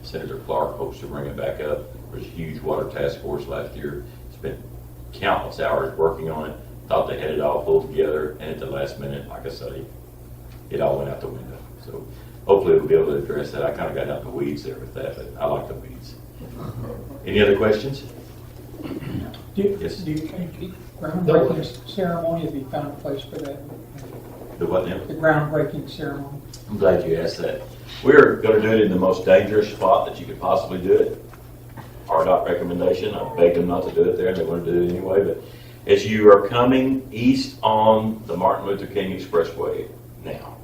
Senator Clark hopes to bring it back up. There was a huge water task force last year. Spent countless hours working on it. Thought they had it all pulled together, and at the last minute, like I say, it all went out the window. So hopefully we'll be able to address that. I kind of got out in the weeds there with that, but I like the weeds. Any other questions? Yes. Do you think groundbreaking ceremony, have you found a place for that? The what now? The groundbreaking ceremony. I'm glad you asked that. We're going to do it in the most dangerous spot that you could possibly do it. RDOT recommendation. I begged them not to do it there, and they want to do it anyway. But as you are coming east on the Martin Luther King Expressway now,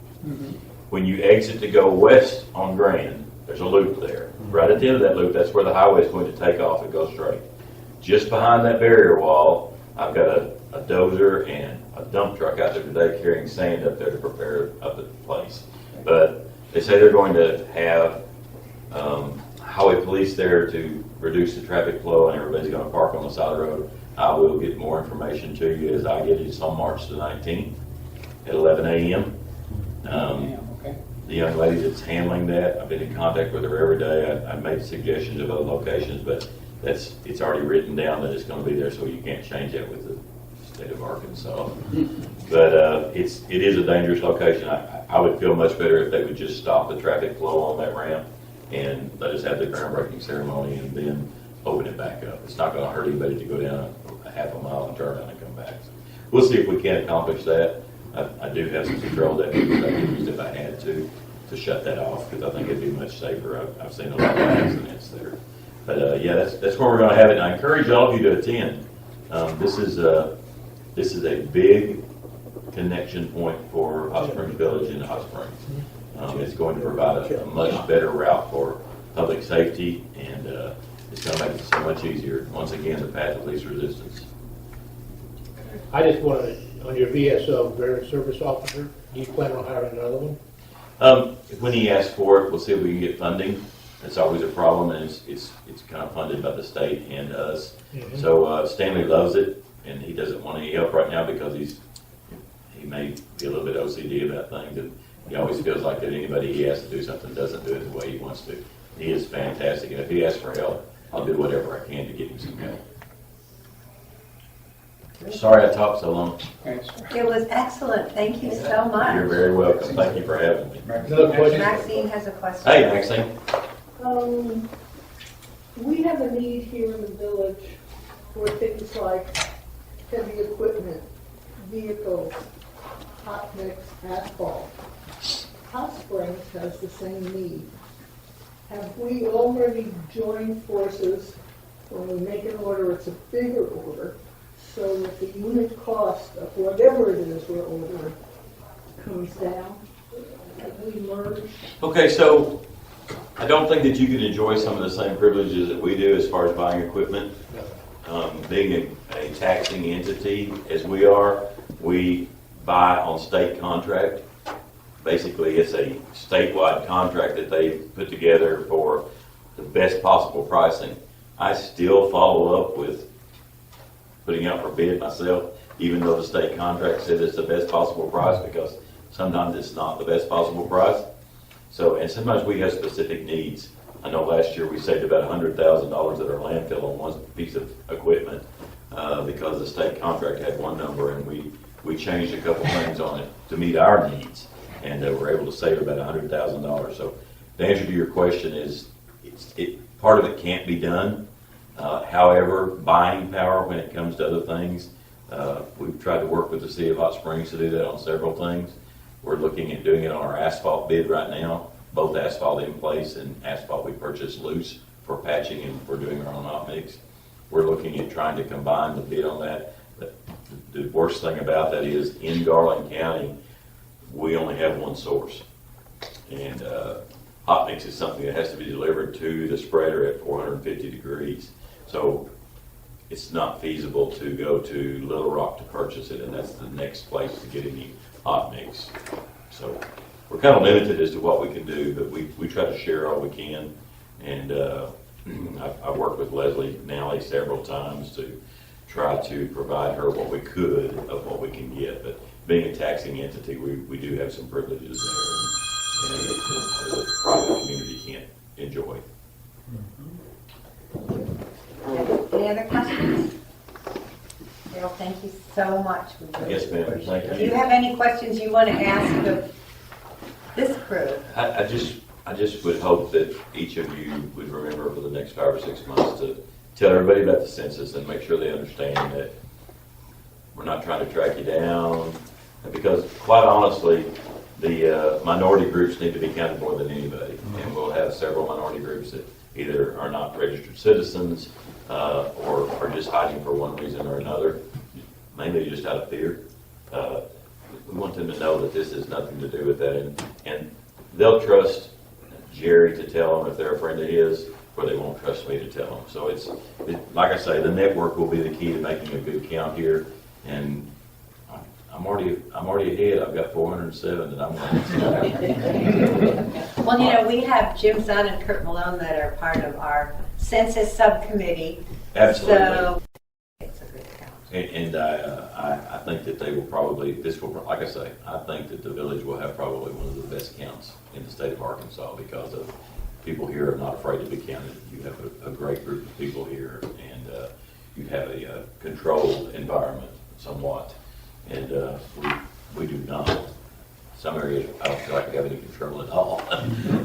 when you exit to go west on Grand, there's a loop there. Right at the end of that loop, that's where the highway is going to take off and go straight. Just behind that barrier wall, I've got a dozer and a dump truck out there today carrying sand up there to prepare up the place. But they say they're going to have highway police there to reduce the traffic flow, and everybody's going to park on the side of the road. I will get more information to you as I get it. It's on March the 19th at 11 a.m. The young lady that's handling that, I've been in contact with her every day. I made suggestions of other locations, but it's already written down that it's going to be there, so you can't change that with the state of Arkansas. But it is a dangerous location. I would feel much better if they would just stop the traffic flow on that ramp and let us have the groundbreaking ceremony and then open it back up. It's not going to hurt anybody to go down a half a mile and turn around and come back. So we'll see if we can accomplish that. I do have some control that I could use if I had to shut that off, because I think it'd be much safer. I've seen a lot of accidents there. But yeah, that's where we're going to have it. And I encourage all of you to attend. This is a big connection point for Hot Springs Village and Hot Springs. It's going to provide a much better route for public safety, and it's going to make it so much easier. Once again, the path of least resistance. I just wanted, on your VSO, Veteran Service Officer, do you plan on hiring another one? When he asks for it, we'll see if we can get funding. That's always a problem, and it's kind of funded by the state and us. So Stanley loves it, and he doesn't want any help right now because he may be a little bit OCD about things, and he always feels like that anybody he asks to do something doesn't do it the way he wants to. He is fantastic, and if he asks for help, I'll do whatever I can to get him some help. Sorry I talked so long. It was excellent. Thank you so much. You're very welcome. Thank you for having me. Maxine has a question. Hey, Maxine. We have a need here in the village for things like heavy equipment, vehicles, hot mix, asphalt. Hot Springs has the same need. Have we already joined forces? When we make an order, it's a bigger order, so that the unit cost of whatever it is we're ordering comes down? Have we merged? Okay, so I don't think that you can enjoy some of the same privileges that we do as far as buying equipment. Being a taxing entity as we are, we buy on state contract. Basically, it's a statewide contract that they put together for the best possible pricing. I still follow up with putting out for bid myself, even though the state contract said it's the best possible price, because sometimes it's not the best possible price. So, and sometimes we have specific needs. I know last year we saved about $100,000 at our landfill on one piece of equipment because the state contract had one number, and we changed a couple things on it to meet our needs, and we're able to save about $100,000. So the answer to your question is, part of it can't be done. However, buying power when it comes to other things, we've tried to work with the City of Hot Springs to do that on several things. We're looking at doing it on our asphalt bid right now, both asphalt in place and asphalt we purchase loose for patching and for doing our own hot mix. We're looking at trying to combine the bid on that. The worst thing about that is in Garland County, we only have one source. And hot mix is something that has to be delivered to the spreader at 450 degrees. So it's not feasible to go to Little Rock to purchase it, and that's the next place to get any hot mix. So we're kind of limited as to what we can do, but we try to share all we can. And I've worked with Leslie Nally several times to try to provide her what we could of what we can get. But being a taxing entity, we do have some privileges there, and the private community can't enjoy. Any other questions? Bill, thank you so much. We really Yes, ma'am. appreciate Thank it. you. Do you have any questions you want to ask of this crew? I just would hope that each of you would remember for the next 5 or 6 months to tell everybody about the census and make sure they understand that we're not trying to track you down. Because quite honestly, the minority groups need to be counted more than anybody. And we'll have several minority groups that either are not registered citizens or are just hiding for one reason or another, mainly just out of fear. We want them to know that this has nothing to do with that, and they'll trust Jerry to tell them if they're a friend of his, or they won't trust me to tell them. So it's like I say, the network will be the key to making a good count here, and I'm already ahead. I've got 407 that I'm running. Well, you know, we have Jim Zahn and Kurt Malone that are part of our census subcommittee. Absolutely. So it's a good count. And I think that they will probably, like I say, I think that the village will have probably one of the best counts in the state of Arkansas because of people here are not afraid to be counted. You have a great group of people here, and you have a controlled environment somewhat. And we do not. Some areas I don't feel like we have any control at all.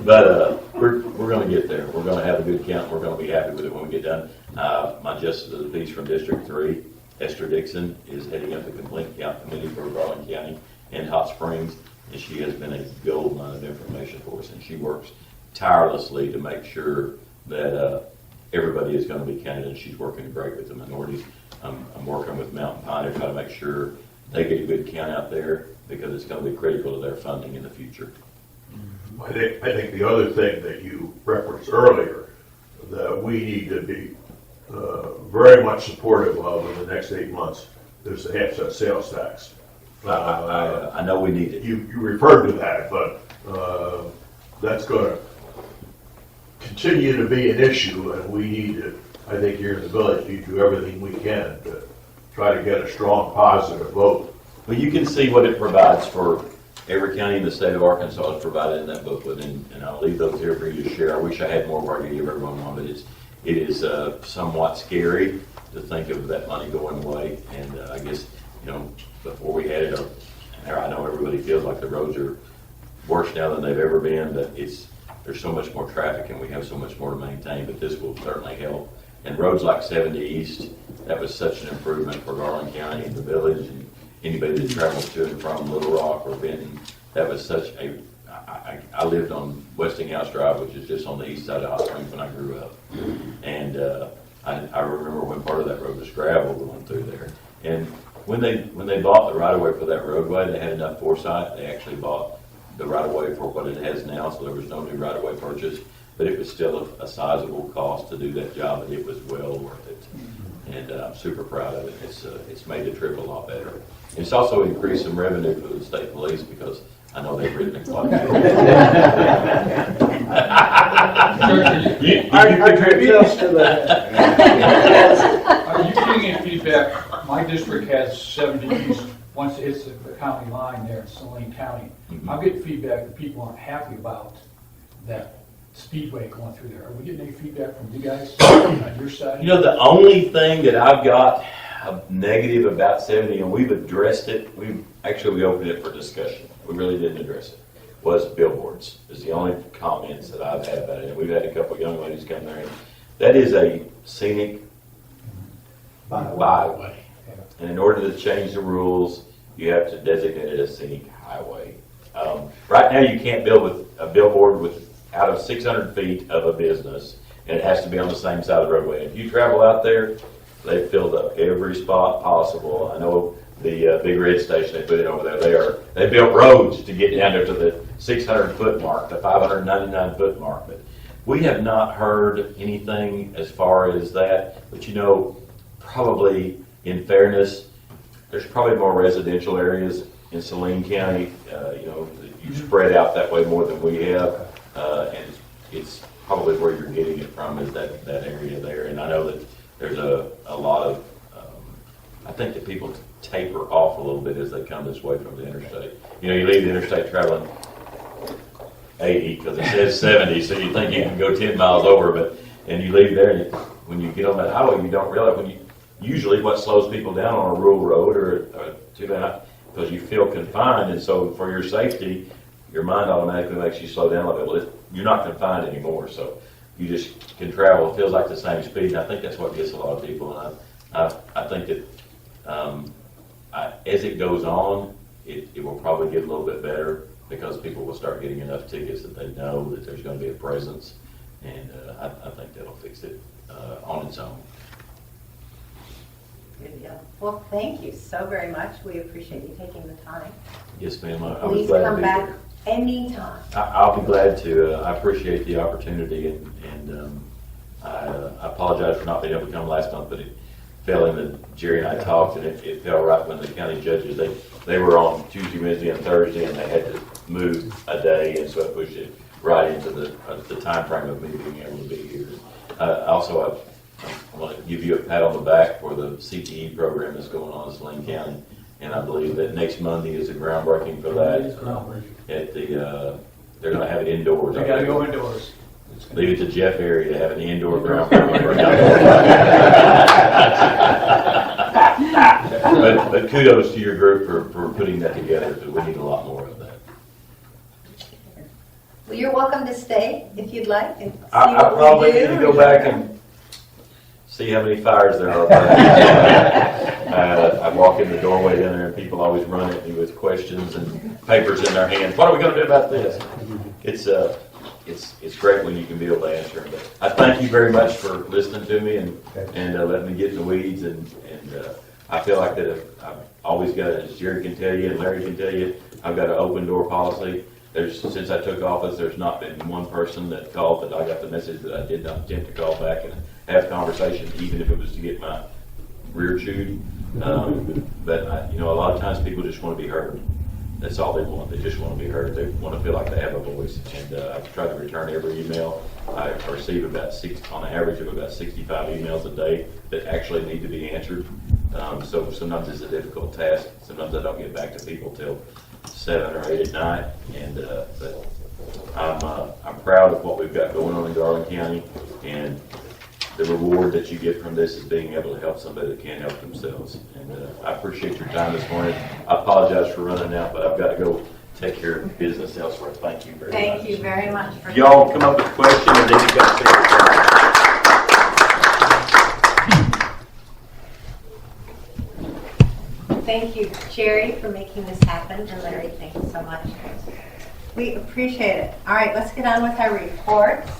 But we're going to get there. We're going to have a good count. We're going to be happy with it when we get done. My Justice of the Peace from District 3, Esther Dixon, is heading up the Complete Count Committee for Garland County and Hot Springs. And she has been a gold mine of information for us. And she works tirelessly to make sure that everybody is going to be counted. And she's working great with the minorities. I'm working with Mountain Pine to try to make sure they get a good count out there because it's going to be critical to their funding in the future. I think the other thing that you referenced earlier that we need to be very much supportive of in the next 8 months is the half-cent sales tax. I know we need it. You referred to that, but that's going to continue to be an issue, and we need to, I think here in the village, need to do everything we can to try to get a strong positive vote. Well, you can see what it provides for every county in the state of Arkansas is provided in that booklet, and I'll leave those here for you to share. I wish I had more where I could give everyone one, but it is somewhat scary to think of that money going away. And I guess, you know, before we had it, I know everybody feels like the roads are worse now than they've ever been, but there's so much more traffic and we have so much more to maintain, but this will certainly help. And roads like 70 East, that was such an improvement for Garland County and the village, and anybody that travels to and from Little Rock or Benton, that was such a, I lived on Westinghouse Drive, which is just on the east side of Hot Springs when I grew up. And I remember when part of that road was gravel going through there. And when they bought the right-of-way for that roadway, they had enough foresight. They actually bought the right-of-way for what it has now, so there was no new right-of-way purchase. But it was still a sizable cost to do that job, and it was well worth it. And I'm super proud of it. It's made the trip a lot better. And it's also increased some revenue for the state police because I know they've written it quite a bit. Are you getting any feedback? My district has 70 East. Once it hits the county line there in Saline County, I'm getting feedback that people aren't happy about that speedway going through there. Are we getting any feedback from you guys on your side? You know, the only thing that I've got a negative about 70, and we've addressed it, we opened it for discussion. We really didn't address it, was billboards. Is the only comments that I've had about it. And we've had a couple of young ladies come there, and that is a scenic byway. And in order to change the rules, you have to designate it a scenic highway. Right now, you can't build with a billboard with out of 600 feet of a business, and it has to be on the same side of the roadway. If you travel out there, they've filled up every spot possible. I know the big red station they put in over there. They built roads to get down there to the 600-foot mark, the 599-foot mark. But we have not heard anything as far as that. But you know, probably in fairness, there's probably more residential areas in Saline County. You know, you spread out that way more than we have, and it's probably where you're getting it from is that area there. And I know that there's a lot of, I think that people taper off a little bit as they come this way from the interstate. You know, you leave the interstate traveling 80 because it says 70, so you think you can go 10 miles over, and you leave there, and when you get on that highway, you don't realize usually what slows people down on a rural road or because you feel confined, and so for your safety, your mind automatically makes you slow down a little bit. You're not confined anymore, so you just can travel. It feels like the same speed, and I think that's what gets a lot of people. And I think that as it goes on, it will probably get a little bit better because people will start getting enough tickets that they know that there's going to be a presence, and I think that'll fix it on its own. Good deal. Well, thank you so very much. We appreciate you taking the time. Yes, ma'am. I was Please glad come to be back here. anytime. I'll be glad to. I appreciate the opportunity, and I apologize for not being able to come last month, but it fell in that Jerry and I talked, and it fell right when the county judges, they were on Tuesday, Wednesday, and Thursday, and they had to move a day, and so it pushed it right into the time frame of me being able to be here. Also, I want to give you a pat on the back for the CTE program that's going on in Saline County, and I believe that next Monday is the groundbreaking for that. At they're going to have it indoors. They got to go indoors. Leave it to Jeff Area to have an indoor groundbreaking. But kudos to your group for putting that together, because we need a lot more of that. Well, you're welcome to stay if you'd like and see I what we probably do. need to go back and see how many fires there are. I walk in the doorway down there and people always run at me with questions and papers in their hands. What are we going to do about this? It's great when you can be able to answer them. But I thank you very much for listening to me and letting me get in the weeds. And I feel like that I've always got, as Jerry can tell you and Larry can tell you, I've got an open door policy. Since I took office, there's not been one person that called that I got the message that I did not attempt to call back and have a conversation, even if it was to get my rear chewed. But a lot of times people just want to be heard. That's all they want. They just want to be heard. They want to feel like they have a voice. And I've tried to return every email. I receive on an average of about 65 emails a day that actually need to be answered. So sometimes it's a difficult task. Sometimes I don't get back to people till 7 or 8 at night. But I'm proud of what we've got going on in Garland County, and the reward that you get from this is being able to help somebody that can't help themselves. And I appreciate your time this morning. I apologize for running out, but I've got to go take care of business elsewhere. Thank you very much. Thank you very much. Y'all come up with questions, and then you got to Thank you, Jerry, for making this happen, and Larry, thank you so much. We appreciate it. All right, let's get on with our reports.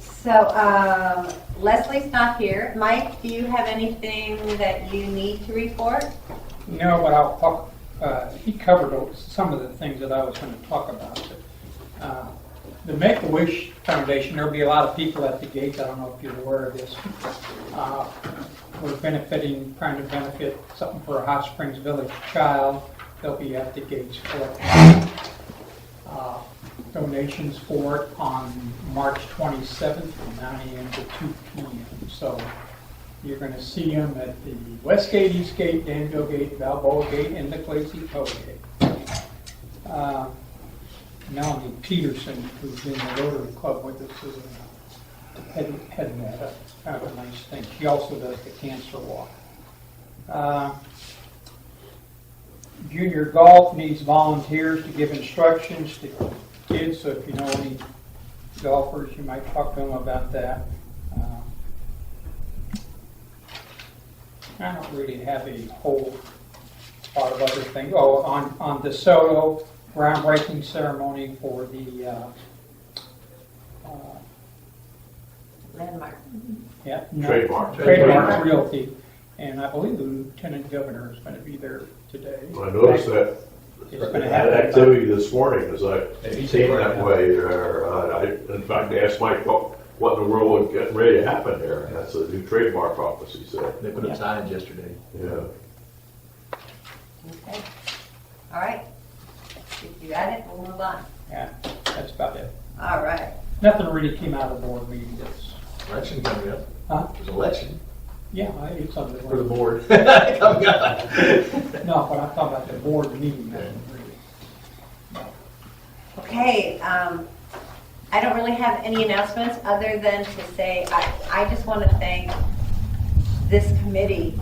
So, Leslie's not here. Mike, do you have anything that you need to report? No, but I'll talk, he covered some of the things that I was going to talk about. The Make-A-Wish Foundation, there'll be a lot of people at the gates. I don't know if you're aware of this. We're trying to benefit something for a Hot Springs Village child. They'll be at the gates for donations for it on March 27th from 9 a.m. to 2 p.m. So you're going to see them at the West Gate, East Gate, Danville Gate, Balboa Gate, and the Clay Poe Gate. Melanie Peterson, who's in the Rotary Club with us, is heading that up. Kind of a nice thing. She also does the cancer walk. Junior golf needs volunteers to give instructions to kids, so if you know any golfers, you might talk to them about that. I don't really have a whole lot of other things. Oh, on DeSoto, groundbreaking ceremony for the Landmark. Trademark Realty, and I believe the Lieutenant Governor is going to be there today. I noticed that It's going to had happen. activity this morning as I came that way. I in fact asked Mike what in the world was getting ready to happen there. And that's a new trademark office, he said. They put up signs yesterday. Yeah. Okay. All right. If you got it, we'll move on. Yeah, that's about it. All right. Nothing really came out of the board meeting. That's, Election coming up. huh? There's an election Yeah, it's on the for the board. board coming up. No, but I'm talking about the board meeting. Nothing really. Okay, I don't really have any announcements other than to say I just want to thank this committee.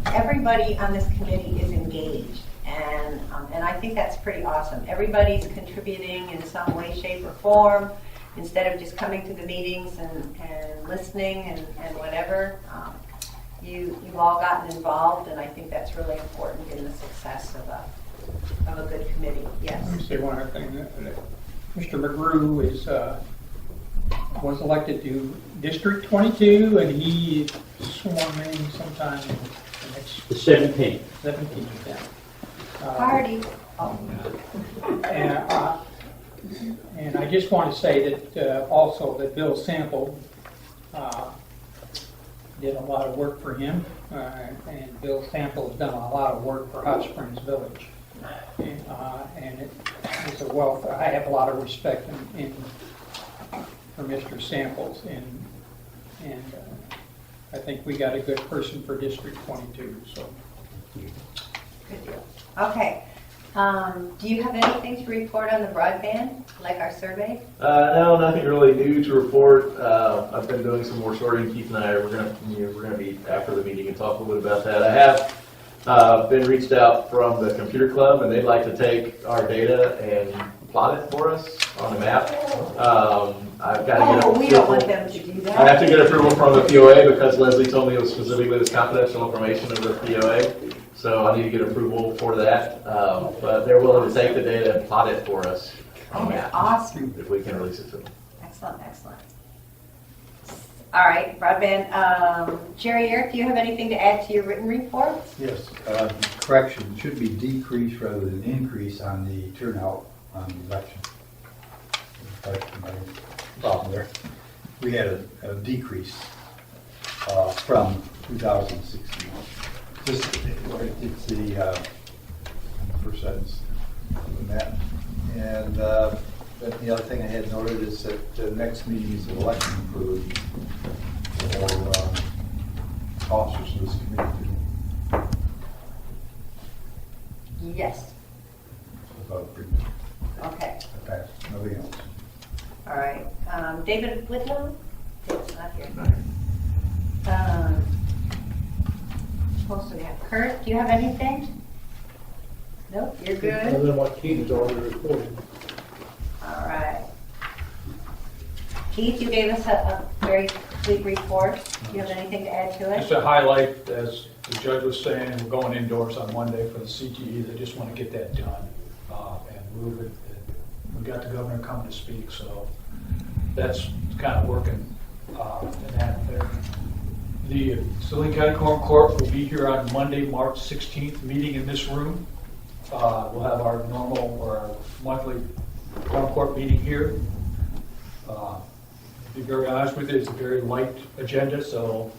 Everybody on this committee is engaged, and I think that's pretty awesome. Everybody's contributing in some way, shape, or form instead of just coming to the meetings and listening and whatever. You've all gotten involved, and I think that's really important in the success of a good committee. Yes. Let me say one other thing. Mr. McGrew was elected to District 22, and he sworn in sometime in the next The 17th. 17th. Yeah. Party. And I just want to say that also that Bill Sample did a lot of work for him, and Bill Sample has done a lot of work for Hot Springs Village. And it is a wealth. I have a lot of respect for Mr. Samples, and I think we got a good person for District 22. So, Good deal. Okay. Do you have anything to report on the broadband, like our survey? No, nothing really new to report. I've been doing some more sorting. Keith and I we're gonna meet after the meeting and talk a little bit about that. I have been reached out from the computer club, and they'd like to take our data and plot it for us on a map. I've got to get we don't want them to do that. I have to get approval from the POA because Leslie told me it was specifically this confidential information of the POA. So I need to get approval for that. But they're willing to take the data and plot it for us on a map. Awesome. If we can release it to them. Excellent, excellent. All right, broadband. Jerry, Eric, do you have anything to add to your written report? Yes, correction, should be decrease rather than increase on the turnout on the election. That's my problem there. We had a decrease from 2016. It's the first sentence in that. And the other thing I had noted is that the next meeting is an election for officers of this community. Yes. Okay. Okay, nothing else. All right. David Whitlow? David's not here. What else do we have? Kurt, do you have anything? Nope, you're good. Other than what Keith has already reported. All right. Keith, you gave us a very complete report. Do you have anything to add to Just it? to highlight, as the judge was saying, we're going indoors on Monday for the CTE. They just want to get that done and move it. We got the governor coming to speak, so that's kind of working in that there. The Saline County Court will be here on Monday, March 16th, meeting in this room. We'll have our normal or our monthly court meeting here. To be very honest with you, it's a very light agenda, so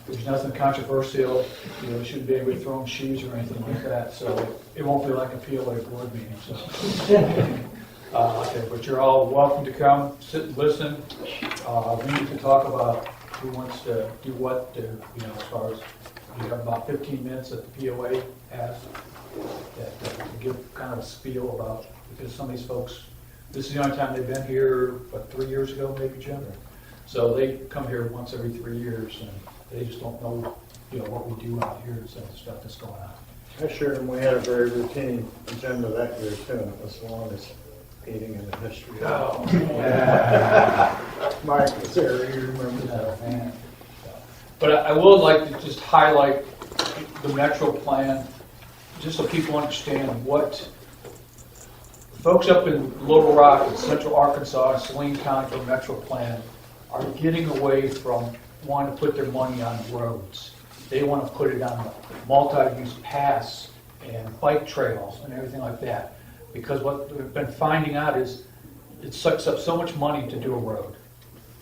there's nothing controversial. You know, there shouldn't be anybody throwing shoes or anything like that, so it won't be like a POA board meeting. So, okay, but you're all welcome to come, sit and listen. We need to talk about who wants to do what, as far as you have about 15 minutes that the POA has that give kind of a spiel about, because some of these folks, this is the only time they've been here, what, 3 years ago maybe, Jim? So they come here once every 3 years, and they just don't know, what we do out here and some of the stuff that's going on. I sure, and we had a very routine agenda that year too, and it was the longest meeting in the history. Oh, Mike was there, you remember that. man. But I would like to just highlight the Metro Plan, just so people understand what folks up in Little Rock and Central Arkansas and Saline County for Metro Plan are getting away from wanting to put their money on roads. They want to put it on multi-use paths and bike trails and everything like that. Because what we've been finding out is it sucks up so much money to do a road.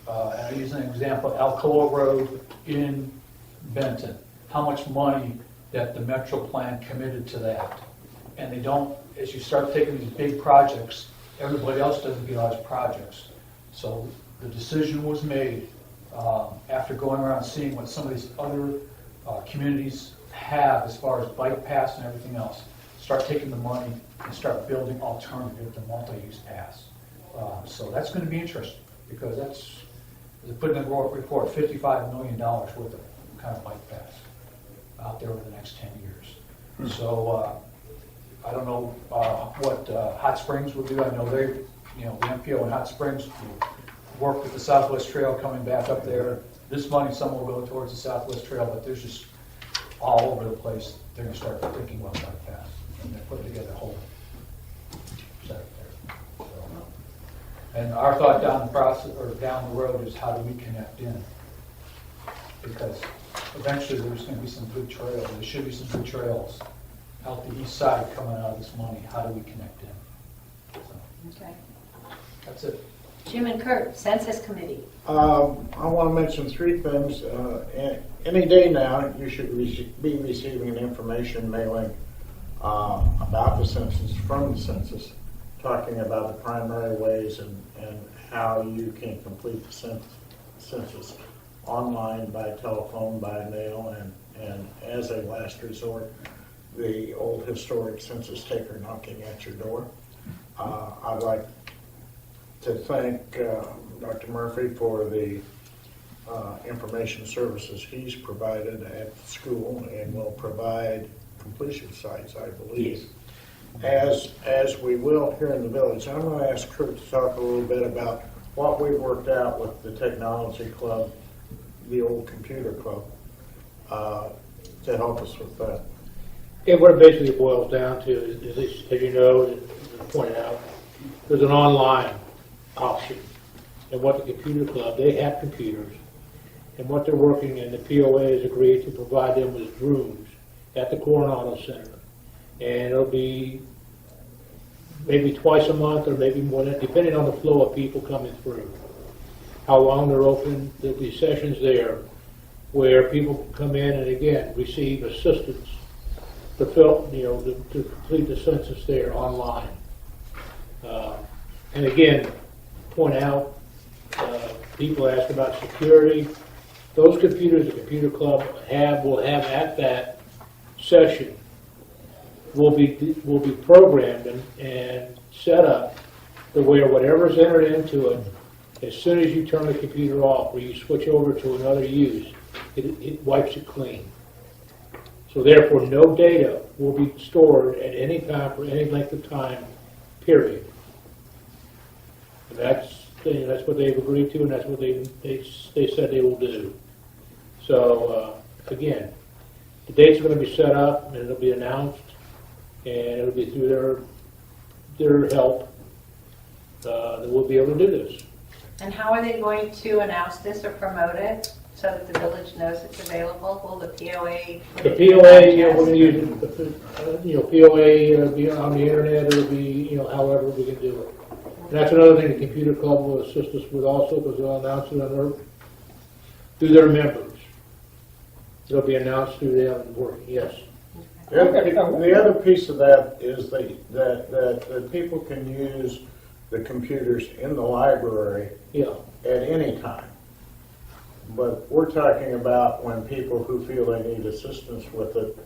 And I use an example, Alcoa Road in Benton. How much money that the Metro Plan committed to that. And they don't, as you start taking these big projects, everybody else doesn't get all these projects. So the decision was made after going around seeing what some of these other communities have as far as bike paths and everything else. Start taking the money and start building alternative to multi-use paths. So that's going to be interesting because that's, they put in the report $55 million worth of kind of bike paths out there over the next 10 years. So I don't know what Hot Springs will do. I know they, the MPO in Hot Springs will work with the Southwest Trail coming back up there. This money, some will go towards the Southwest Trail, but there's just all over the place. They're going to start thinking about bike paths, and they're putting together a whole set there. So, and our thought down the process or down the road is how do we connect in? Because eventually there's going to be some good trails. There should be some good trails out the east side coming out of this money. How do we connect in? So, Okay. that's it. Jim and Kurt, Census Committee. I want to mention three things. Any day now, you should be receiving an information mailing about the census, from the census, talking about the primary ways and how you can complete the census online, by telephone, by mail, and as a last resort, the old historic census taker knocking at your door. I'd like to thank Dr. Murphy for the information services he's provided at the school and will provide completion sites, I believe. As we will here in the village. I'm going to ask Kurt to talk a little bit about what we worked out with the technology club, the old computer club, to help us with that. And what it basically boils down to is, as you know, as pointed out, there's an online option. And what the computer club, they have computers, and what they're working, and the POA has agreed to provide them with rooms at the Coronado Center. And it'll be maybe twice a month or maybe more, depending on the flow of people coming through. How long they're open, there'll be sessions there where people come in and again receive assistance to fill, to complete the census there online. And again, point out, people ask about security. Those computers the computer club will have at that session will be programmed and set up to where whatever's entered into it, as soon as you turn the computer off or you switch over to another use, it wipes it clean. So therefore, no data will be stored at any time for any length of time, period. And that's what they've agreed to, and that's what they said they will do. So again, the dates are going to be set up, and it'll be announced, and it'll be through their help that we'll be able to do this. And how are they going to announce this or promote it so that the village knows it's available? Will the POA? The POA, we're going to use POA be on the internet. It'll be however we can do it. And that's another thing the computer club will assist us with also, because they'll announce it through their members. It'll be announced through them and working. Yes. The other piece of that is that people can use the computers in the library at any time. but we're talking about when people who feel they need assistance with it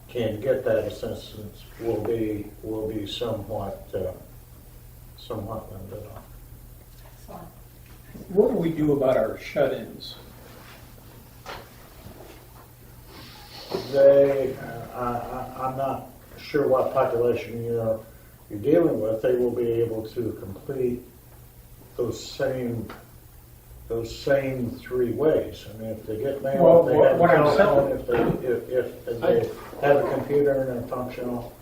can get that assistance will be somewhat limited on. Excellent. What do we do about our shut-ins? I'm not sure what population you're dealing with. They will be able to complete those same 3 ways. I mean, if they get mail, Well, if they have what a I'm telephone, if they have a computer and they're functional,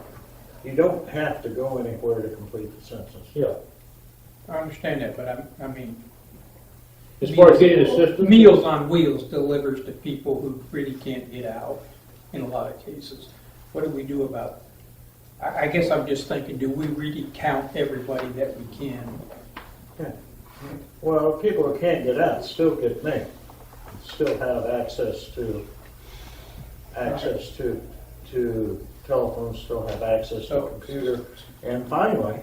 you don't have to go anywhere to complete the census. Yeah. I understand that, but I mean, As far as getting assistance? Meals on Wheels delivers to people who really can't get out in a lot of cases. What do we do about, I guess I'm just thinking, do we really count everybody that we can? Yeah. Well, people who can't get out still get mail, still have access to telephones, still have access to a computer. And finally,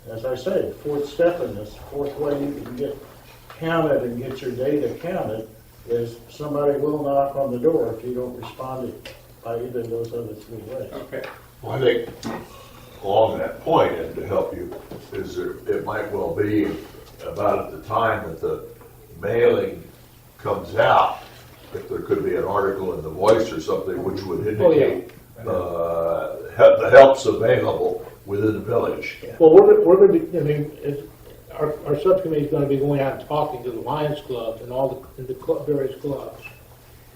as I say, the fourth step in this, fourth way you can get counted and get your data counted is somebody will knock on the door if you don't respond by either of those other 3 ways. Okay. Well, I think along that point, and to help you, is there, it might well be about at the time that the mailing comes out, if there could be an article in the Voice or something which would indicate the help's available within the village. Well, we're going to be, I mean, our subcommittee is going to be going out and talking to the Lions Club and all the various clubs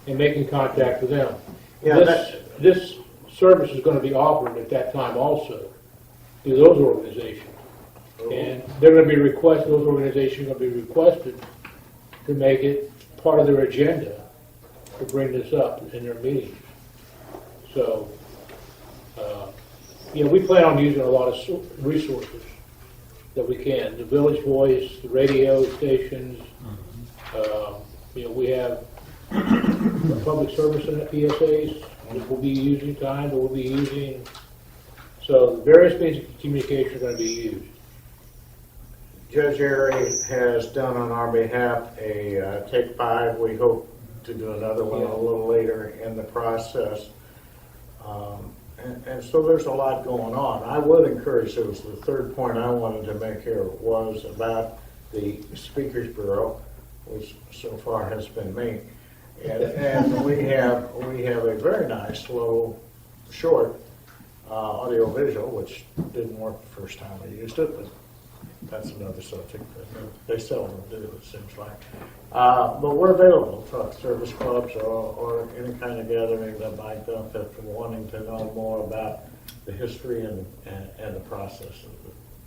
and making contact with them. Yeah, This service is going to be offered at that time also to those organizations. And they're going to be requested, those organizations are going to be requested to make it part of their agenda to bring this up in their meetings. So, we plan on using a lot of resources that we can. The Village Voice, the radio stations, we have public service in the PSAs that we'll be using time, that we'll be using. So the various means of communication are going to be used. Judge Airy has done on our behalf a Take 5. We hope to do another one a little later in the process. And so there's a lot going on. I would encourage, it was the third point I wanted to make here, was about the Speakers Bureau, which so far has been me. And we have a very nice little short audio-visual, which didn't work the first time I used it, but that's another subject. They seldom do, it seems like. But we're available to service clubs or any kind of gathering that might benefit from wanting to know more about the history and the process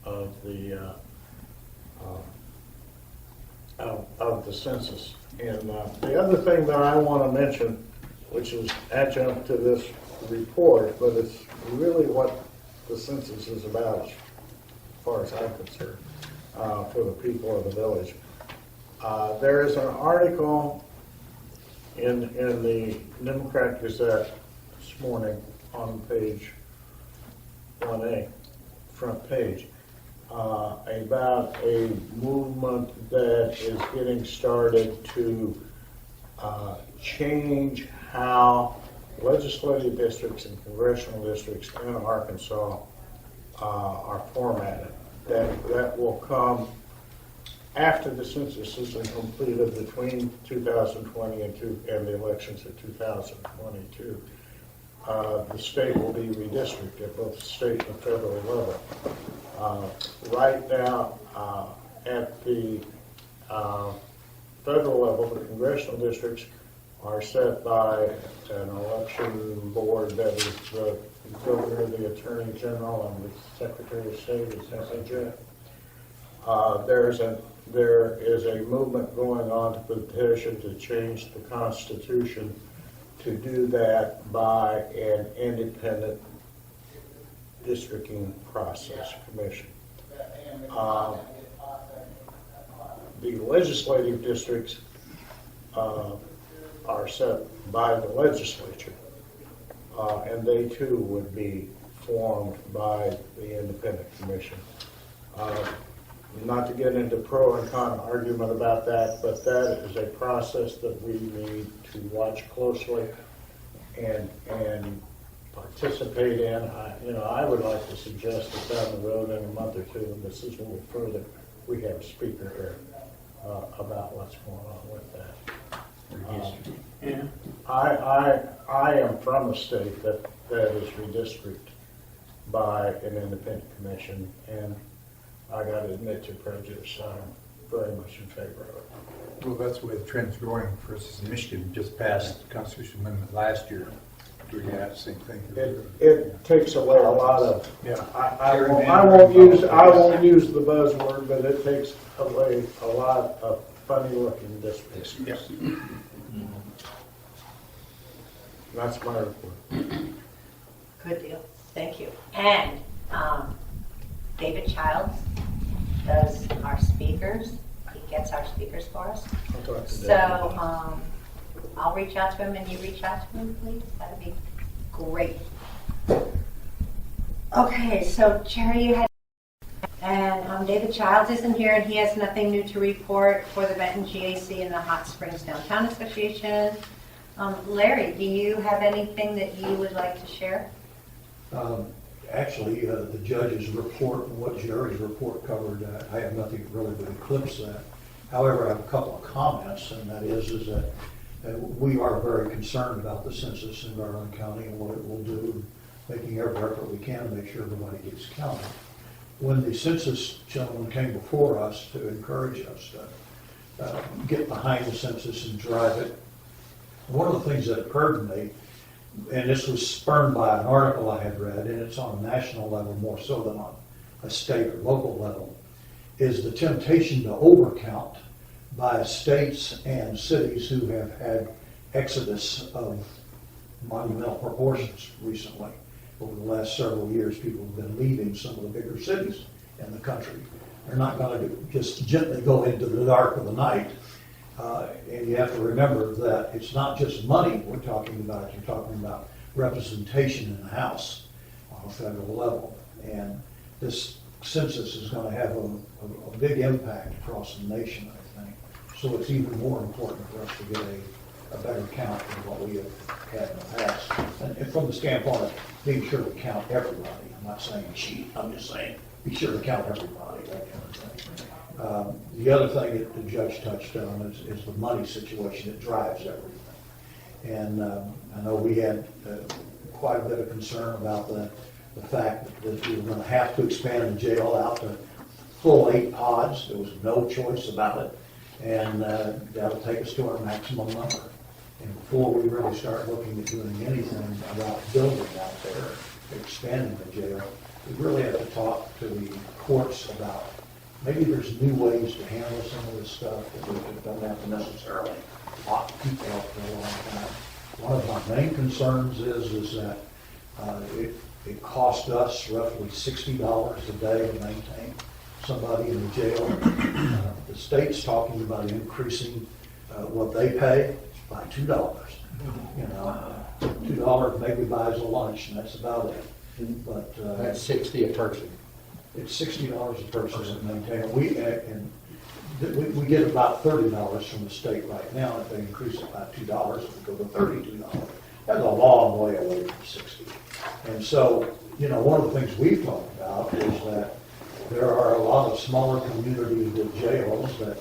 of the census. And the other thing that I want to mention, which is adjunct to this report, but it's really what the census is about, as far as I'm concerned, for the people of the village. There is an article in the Democrat Gazette this morning on page 1A, front page, about a movement that is getting started to change how legislative districts and congressional districts in Arkansas are formatted. That will come after the census is completed between 2020 and the elections of 2022. The state will be redistricted at both the state and federal level. Right now, at the federal level, the congressional districts are set by an election board that is the governor, the attorney general, and the secretary of state is SHA. There is a movement going on to petition to change the Constitution to do that by an independent districting process commission. The legislative districts are set by the legislature, and they too would be formed by the independent commission. not to get into pro and con argument about that, but that is a process that we need to watch closely and participate in. I would like to suggest that down the road in a month or two, and this is a little further, we have a speaker here about what's going on with that. I am from a state that is redistricted by an independent commission, and I got to admit to prejudice, I'm very much in favor of it. Well, that's the way the trend's going. For instance, Michigan just passed the constitutional amendment last year. Do we have the same thing? It takes away a lot of, I won't use the buzzword, but it takes away a lot of funny looking districts. Yes. That's my report. Good deal. Thank you. And David Childs does our speakers. He gets our speakers for us. I'll talk to So David. I'll reach out to him and you reach out to him, please. That'd be great. Okay, so Jerry, you had, and David Childs isn't here, and he has nothing new to report for the Benton GAC and the Hot Springs Downtown Association. Larry, do you have anything that you would like to share? Actually, the judge's report and what Jerry's report covered, I have nothing really to eclipse that. However, I have a couple of comments, and that is that we are very concerned about the census in Garland County and what it will do, making every effort we can to make sure everybody gets counted. When the census gentleman came before us to encourage us to get behind the census and drive it, one of the things that occurred to me, and this was spurred by an article I had read, and it's on a national level more so than on a state or local level, is the temptation to overcount by states and cities who have had exodus of monumental proportions recently. Over the last several years, people have been leaving some of the bigger cities in the country. They're not going to just gently go into the dark of the night. And you have to remember that it's not just money we're talking about. You're talking about representation in the House on a federal level. And this census is going to have a big impact across the nation, I think. So it's even more important for us to get a better count than what we have had in the past. And from the standpoint of being sure to count everybody. I'm not saying cheat. I'm just saying be sure to count everybody, that kind of thing. The other thing that the judge touched on is the money situation that drives everything. And I know we had quite a bit of concern about the fact that we were going to have to expand the jail out to full 8 pods. There was no choice about it. And that'll take us to our maximum number. And before we really start looking at doing anything about building out there, expanding the jail, we really have to talk to the courts about maybe there's new ways to handle some of this stuff that we don't have to necessarily lock people up for a long time. One of my main concerns is that it cost us roughly $60 a day to maintain somebody in the jail. The state's talking about increasing what they pay by $2. You know, $2 maybe buys a lunch, and that's about it. But That's 60 a person. it's $60 a person to maintain. We get about $30 from the state right now. If they increase it by $2, we go to $32. That's a long way away from 60. And so, one of the things we've talked about is that there are a lot of smaller communities with jails that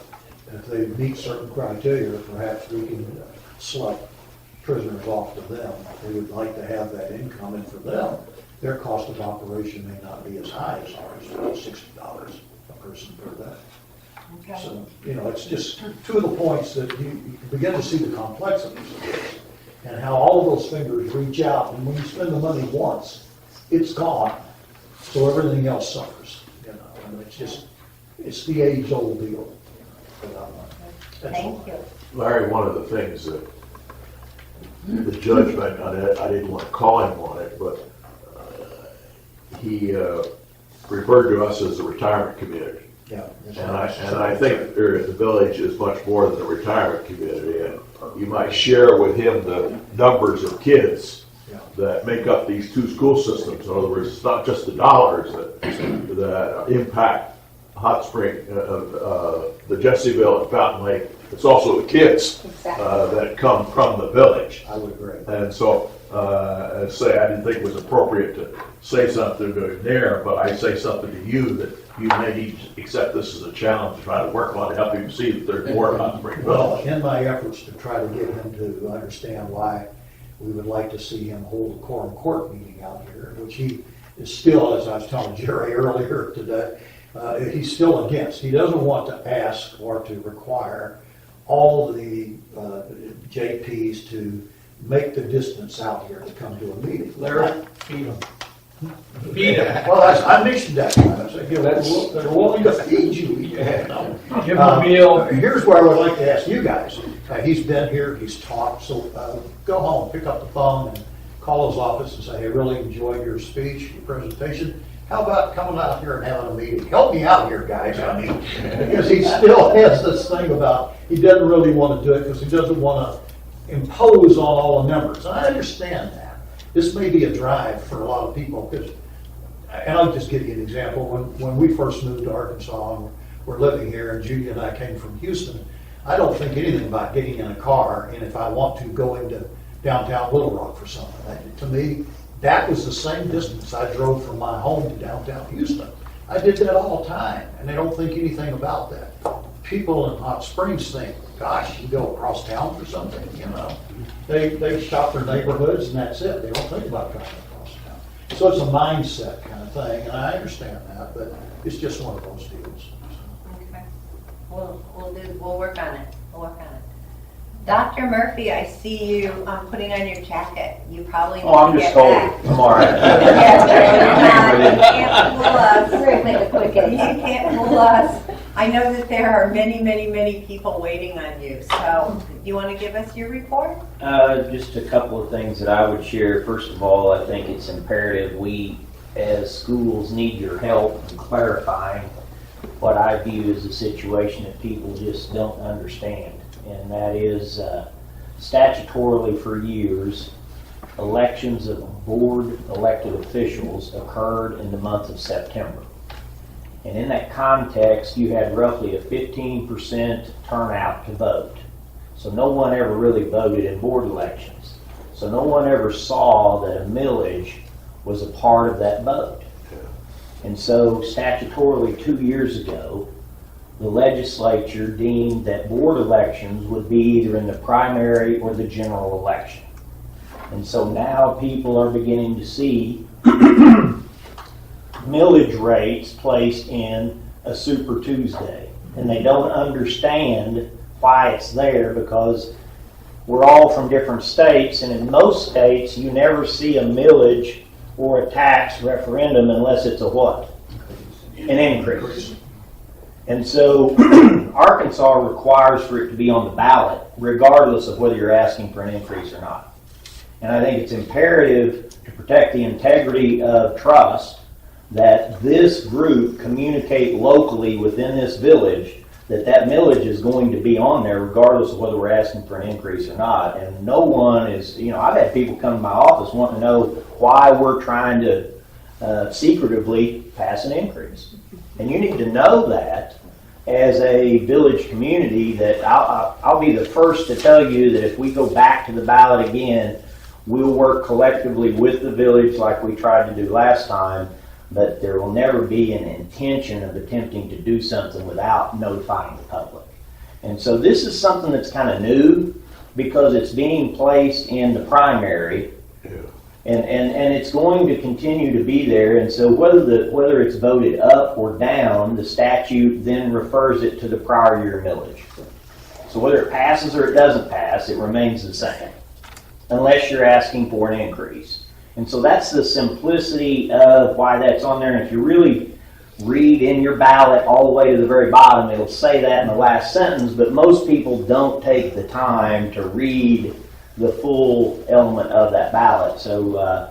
if they meet certain criteria, perhaps we can select prisoners off to them. They would like to have that income, and for them, their cost of operation may not be as high as ours, $60 a person per day. Okay. So, it's just two of the points that you begin to see the complexities of this and how all of those fingers reach out, and when you spend the money once, it's gone. So everything else suffers, and it's the age-old deal. Thank you. Larry, one of the things that the judge might not, I didn't want to call him on it, but he referred to us as the retirement community. Yeah. And I think the village is much more than a retirement community, and you might share with him the numbers of kids that make up these two school systems. In other words, it's not just the dollars that impact Hot Spring, the Jessieville and Fountain Lake, it's also the kids Exactly. that come from the village. I would agree. And so, I didn't think it was appropriate to say something there, but I say something to you that you may need to accept this as a challenge to try to work on to help you see that there's more Hot Spring Well, Village. in my efforts to try to get him to understand why we would like to see him hold a quorum court meeting out here, which he is still, as I was telling Jerry earlier today, he's still against. He doesn't want to ask or to require all the JPs to make the distance out here to come to a meeting. Larry, feed them. Feed them. Well, I mentioned that. I said, they're willing to feed you. Give them a meal. Here's where I would like to ask you guys. He's been here, he's talked, so go home, pick up the phone and call his office and say, I really enjoyed your speech, your presentation. How about coming out here and having a meeting? Help me out here, guys. I mean, because he still has this thing about, he doesn't really want to do it because he doesn't want to impose on all the members. And I understand that. This may be a drive for a lot of people, because, and I'll just give you an example. When we first moved to Arkansas and we're living here, and Julia and I came from Houston, I don't think anything about getting in a car, and if I want to go into downtown Little Rock for something. To me, that was the same distance I drove from my home to downtown Houston. I did that all the time, and they don't think anything about that. People in Hot Springs think, gosh, you go across town for something, you know. They shop their neighborhoods and that's it. They don't think about driving across town. So it's a mindset kind of thing, and I understand that, but it's just one of those deals. Okay. We'll work on it. We'll work on it. Dr. Murphy, I see you putting on your jacket. You probably need I'm to just get cold. back. I'm all right. You can't fool us. I know that there are many, many, many people waiting on you. So, you want to give us your report? Just a couple of things that I would share. First of all, I think it's imperative we, as schools, need your help in clarifying what I view as a situation that people just don't understand. And that is, statutorily for years, elections of board elected officials occurred in the month of September. And in that context, you had roughly a 15% turnout to vote. So no one ever really voted in board elections. So no one ever saw that a millage was a part of that vote. And so statutorily 2 years ago, the legislature deemed that board elections would be either in the primary or the general election. And so now people are beginning to see millage rates placed in a Super Tuesday. And they don't understand why it's there, because we're all from different states, and in most states you never see a millage or a tax referendum unless it's a what? An increase. And so Arkansas requires for it to be on the ballot regardless of whether you're asking for an increase or not. And I think it's imperative to protect the integrity of trust that this group communicate locally within this village that millage is going to be on there regardless of whether we're asking for an increase or not. And no one is, I've had people come to my office wanting to know why we're trying to secretively pass an increase. And you need to know that as a village community, that I'll be the first to tell you that if we go back to the ballot again, we'll work collectively with the village like we tried to do last time, but there will never be an intention of attempting to do something without notifying the public. And so this is something that's kind of new because it's being placed in the primary. And it's going to continue to be there, and so whether it's voted up or down, the statute then refers it to the prior year millage. So whether it passes or it doesn't pass, it remains the same, unless you're asking for an increase. And so that's the simplicity of why that's on there. And if you really read in your ballot all the way to the very bottom, it'll say that in the last sentence, but most people don't take the time to read the full element of that ballot. So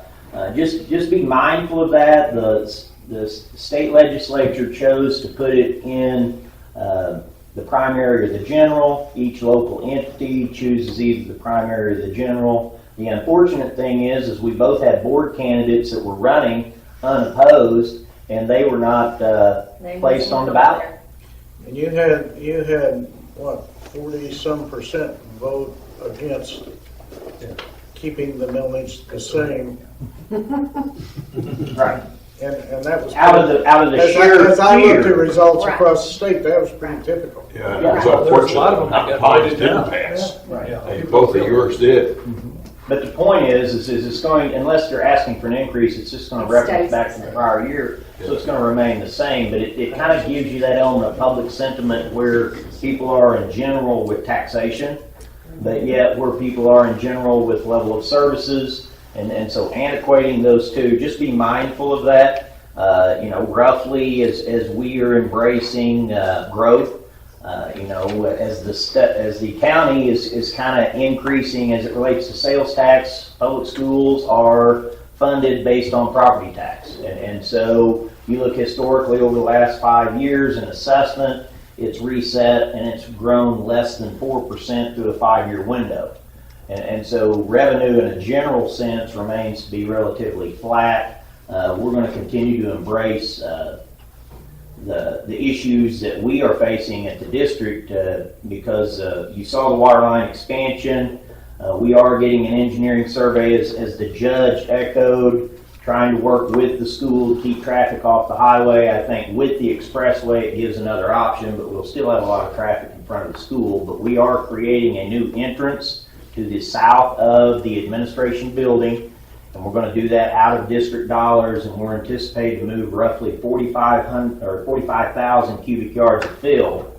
just be mindful of that. The state legislature chose to put it in the primary or the general. Each local entity chooses either the primary or the general. The unfortunate thing is we both had board candidates that were running unopposed, and they were not placed on the ballot. And you had, what, 40-some% vote against keeping the millage the same. Right. And that was. Out of the sheer As I looked at fear. results Right. across the state, that was pretty typical. Yeah, Yeah. it was There's a lot of unfortunate, them that got Pines voted didn't down. pass. Right. Yeah. And both of yours did. But the point is it's going, unless they're asking for an increase, it's just gonna It reference stays back the to the same. prior year. So it's gonna remain the same, but it kind of gives you that element of public sentiment where people are in general with taxation, but yet where people are in general with level of services. And so antiquating those two, just be mindful of that. Roughly as we are embracing growth, as the county is kind of increasing as it relates to sales tax, public schools are funded based on property tax. And so you look historically over the last 5 years in assessment, it's reset and it's grown less than 4% through a 5-year window. And so revenue in a general sense remains to be relatively flat. We're going to continue to embrace the issues that we are facing at the district because you saw the water line expansion. We are getting an engineering survey as the judge echoed, trying to work with the school to keep traffic off the highway. I think with the expressway it gives another option, but we'll still have a lot of traffic in front of the school. But we are creating a new entrance to the south of the administration building, and we're going to do that out of district dollars, and we're anticipating to move roughly 45,000 cubic yards of fill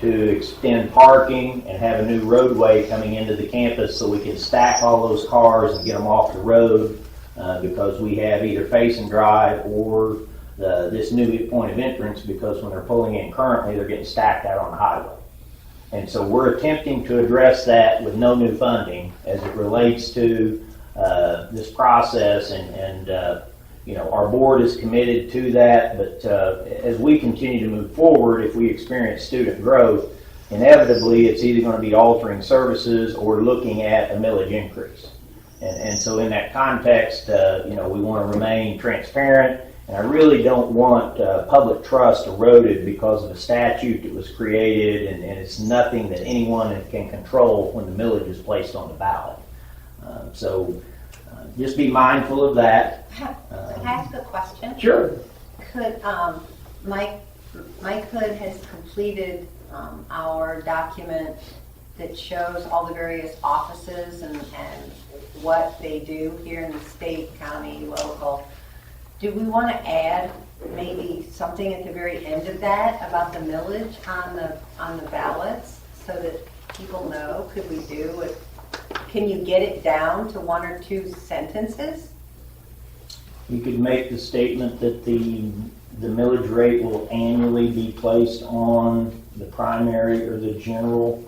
to extend parking and have a new roadway coming into the campus so we can stack all those cars and get them off the road because we have either face and drive or this new point of entrance, because when they're pulling in currently they're getting stacked out on the highway. And so we're attempting to address that with no new funding as it relates to this process, and our board is committed to that. But as we continue to move forward, if we experience student growth, inevitably it's either going to be altering services or looking at a millage increase. And so in that context, we want to remain transparent. And I really don't want public trust eroded because of a statute that was created, and it's nothing that anyone can control when the millage is placed on the ballot. Just be mindful of that. Can I ask a question? Sure. Could, Mike Hood has completed our document that shows all the various offices and what they do here in the state, county, local. Do we want to add maybe something at the very end of that about the millage on the ballots so that people know? Could we do it? Can you get it down to 1 or 2 sentences? You could make the statement that the millage rate will annually be placed on the primary or the general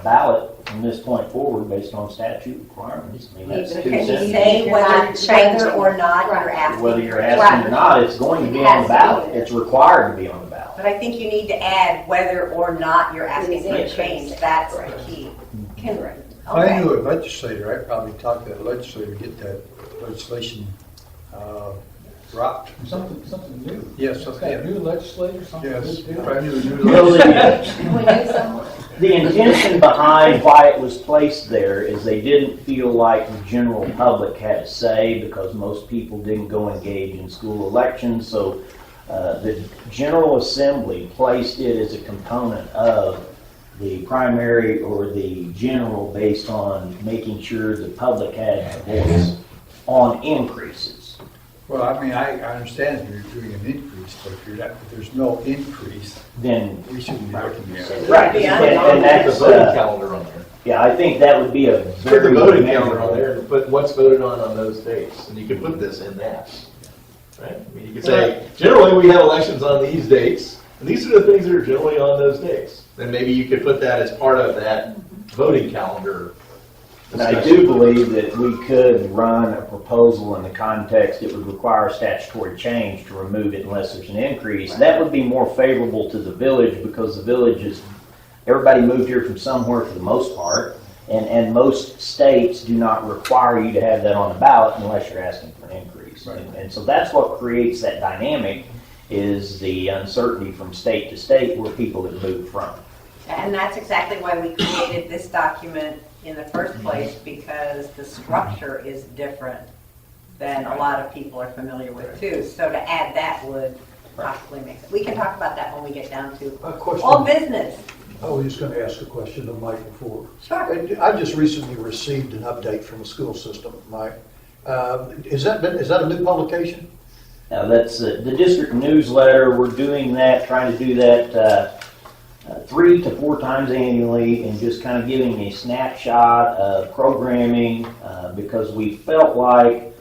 ballot from this point forward based on statute requirements. I mean, that's 2 Can you sentences. say whether or not you're asking? Whether you're asking or not, it's going to be on the ballot. It's required to be on the ballot. But I think you need to add whether or not you're asking for a change. That's the key. If I knew a legislator, I'd probably talk to that legislator, get that legislation dropped. Something new. Yes, Okay, a new legislator, something Yes, new to do. if I knew a new Well, legislator. the intention behind why it was placed there is they didn't feel like the general public had a say because most people didn't go engage in school elections. So the General Assembly placed it as a component of the primary or the general based on making sure the public had a voice on increases. Well, I mean, I understand if you're doing an increase, but if there's no increase, then we shouldn't be looking at it. Right, and that's voting calendar on there. Yeah, I think that would be a Put the very voting calendar on there and put what's voted on those dates, and you can put this in that. Right? I mean, you could say, generally we have elections on these dates, and these are the things that are generally on those dates. Then maybe you could put that as part of that voting calendar. And I do believe that we could run a proposal in the context it would require statutory change to remove it unless there's an increase. That would be more favorable to the village because the village is, everybody moved here from somewhere for the most part, and most states do not require you to have that on the ballot unless you're asking for an increase. Right. And so that's what creates that dynamic is the uncertainty from state to state where people have moved from. And that's exactly why we created this document in the first place, because the structure is different than a lot of people are familiar with too. So to add that would possibly make it. We can talk about that when we get down to A question. all business. I was just gonna ask a question of Mike before. Sure. I just recently received an update from the school system, Mike. Is that a new publication? That's the district newsletter. We're doing that, trying to do that 3 to 4 times annually, and just kind of giving a snapshot of programming, because we felt like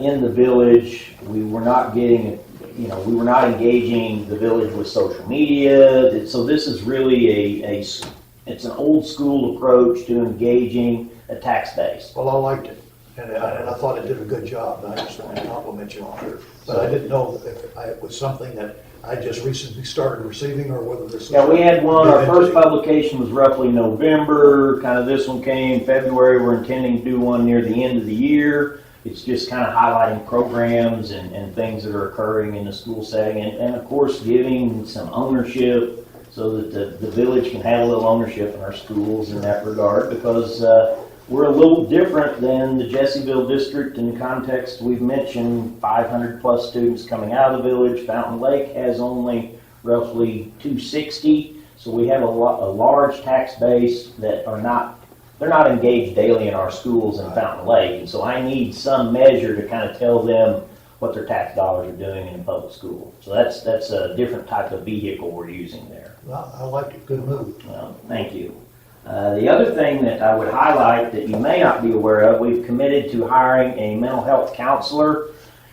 in the village we were not getting, we were not engaging the village with social media. So this is really it's an old school approach to engaging a tax base. Well, I liked it, and I thought it did a good job, and I just want to compliment you on it. But I didn't know if it was something that I just recently started receiving, or whether this was... Yeah, we had one. Our first publication was roughly November. Kind of this one came February. We're intending to do one near the end of the year. It's just kind of highlighting programs and things that are occurring in the school setting, and of course giving some ownership so that the village can have a little ownership in our schools in that regard, because we're a little different than the Jessieville district in the context we've mentioned. 500 plus students coming out of the village. Fountain Lake has only roughly 260, so we have a large tax base that they're not engaged daily in our schools in Fountain Lake, and so I need some measure to kind of tell them what their tax dollars are doing in the public school. So that's a different type of vehicle we're using there. Well, I liked it. Good move. Well, thank you. The other thing that I would highlight that you may not be aware of, we've committed to hiring a mental health counselor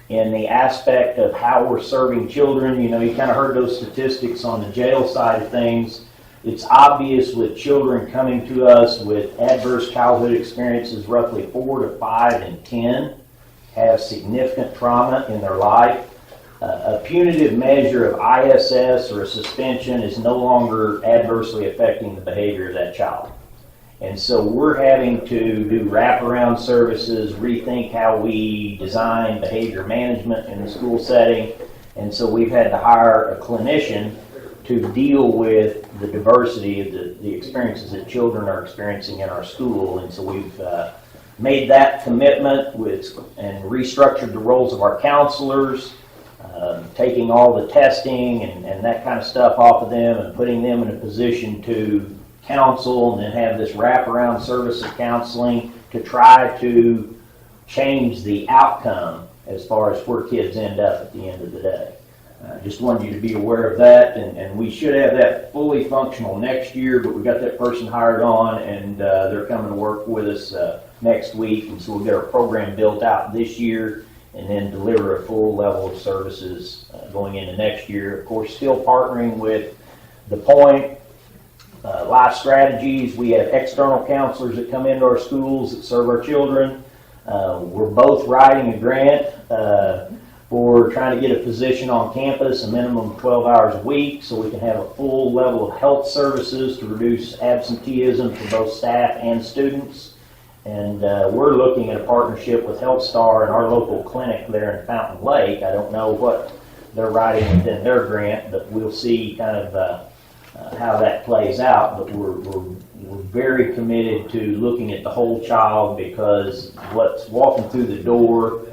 in the aspect of how we're serving children. You kind of heard those statistics on the jail side of things. It's obvious with children coming to us with adverse childhood experiences, roughly 4 to 5 in 10 have significant trauma in their life. A punitive measure of ISS or a suspension is no longer adversely affecting the behavior of that child. And so we're having to do wraparound services, rethink how we design behavior management in the school setting. And so we've had to hire a clinician to deal with the diversity of the experiences that children are experiencing in our school. And so we've made that commitment and restructured the roles of our counselors, taking all the testing and that kind of stuff off of them and putting them in a position to counsel, and then have this wraparound service of counseling to try to change the outcome as far as where kids end up at the end of the day. Just wanted you to be aware of that, and we should have that fully functional next year, but we got that person hired on, and they're coming to work with us next week, and so we'll get our program built out this year and then deliver a full level of services going into next year. Of course, still partnering with The Point, Life Strategies. We have external counselors that come into our schools that serve our children. We're both writing a grant for trying to get a position on campus, a minimum of 12 hours a week, so we can have a full level of health services to reduce absenteeism for both staff and students. And we're looking at a partnership with Health Star and our local clinic there in Fountain Lake. I don't know what they're writing within their grant, but we'll see kind of how that plays out. But we're very committed to looking at the whole child, because what's walking through the door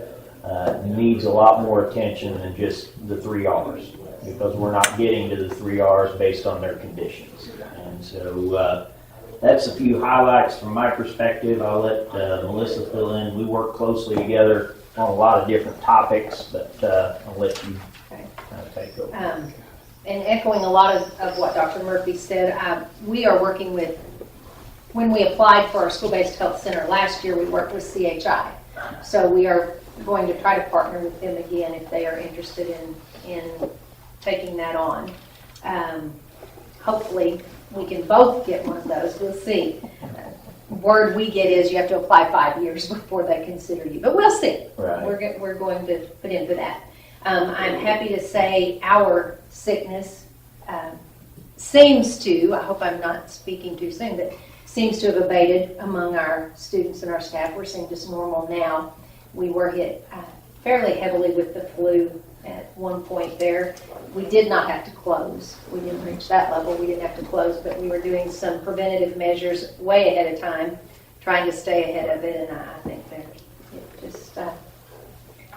needs a lot more attention than just the 3 R's, because we're not getting to the 3 R's based on their conditions. And so that's a few highlights from my perspective. I'll let Melissa fill in. We work closely together on a lot of different topics, but I'll let you kind of take over. And echoing a lot of what Dr. Murphy said, we are working with, when we applied for our school-based health center last year, we worked with CHI. So we are going to try to partner with them again if they are interested in taking that on. Hopefully we can both get one of those. We'll see. Word we get is you have to apply 5 years before they consider you, but we'll see. Right. We're going to put in for that. I'm happy to say our sickness seems to, I hope I'm not speaking too soon, but seems to have abated among our students and our staff. We're seeing just normal now. We were hit fairly heavily with the flu at one point there. We did not have to close. We didn't reach that level. We didn't have to close, but we were doing some preventative measures way ahead of time, trying to stay ahead of it, and I think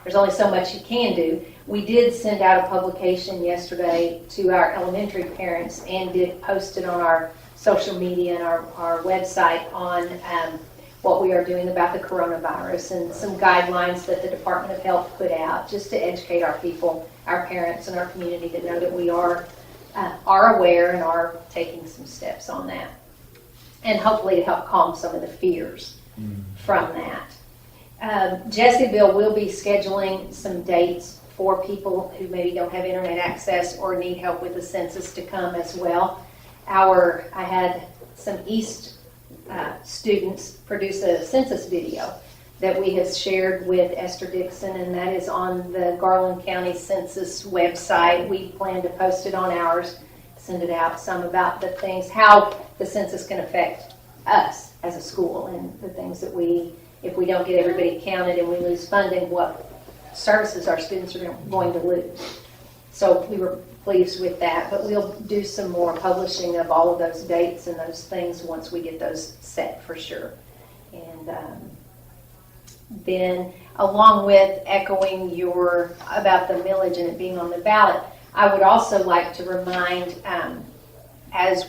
there's only so much you can do. We did send out a publication yesterday to our elementary parents and did post it on our social media and our website on what we are doing about the coronavirus and some guidelines that the Department of Health put out just to educate our people, our parents, and our community to know that we are aware and are taking some steps on that. And hopefully to help calm some of the fears from that. Jessieville will be scheduling some dates for people who maybe don't have internet access or need help with the census to come as well. I had some East students produce a census video that we have shared with Esther Dixon, and that is on the Garland County Census website. We plan to post it on ours, send it out, some about the things, how the census can affect us as a school and the things that if we don't get everybody counted and we lose funding, what services our students are going to lose. So we were pleased with that, but we'll do some more publishing of all of those dates and those things once we get those set for sure. And then along with echoing about the millage and it being on the ballot, I would also like to remind, as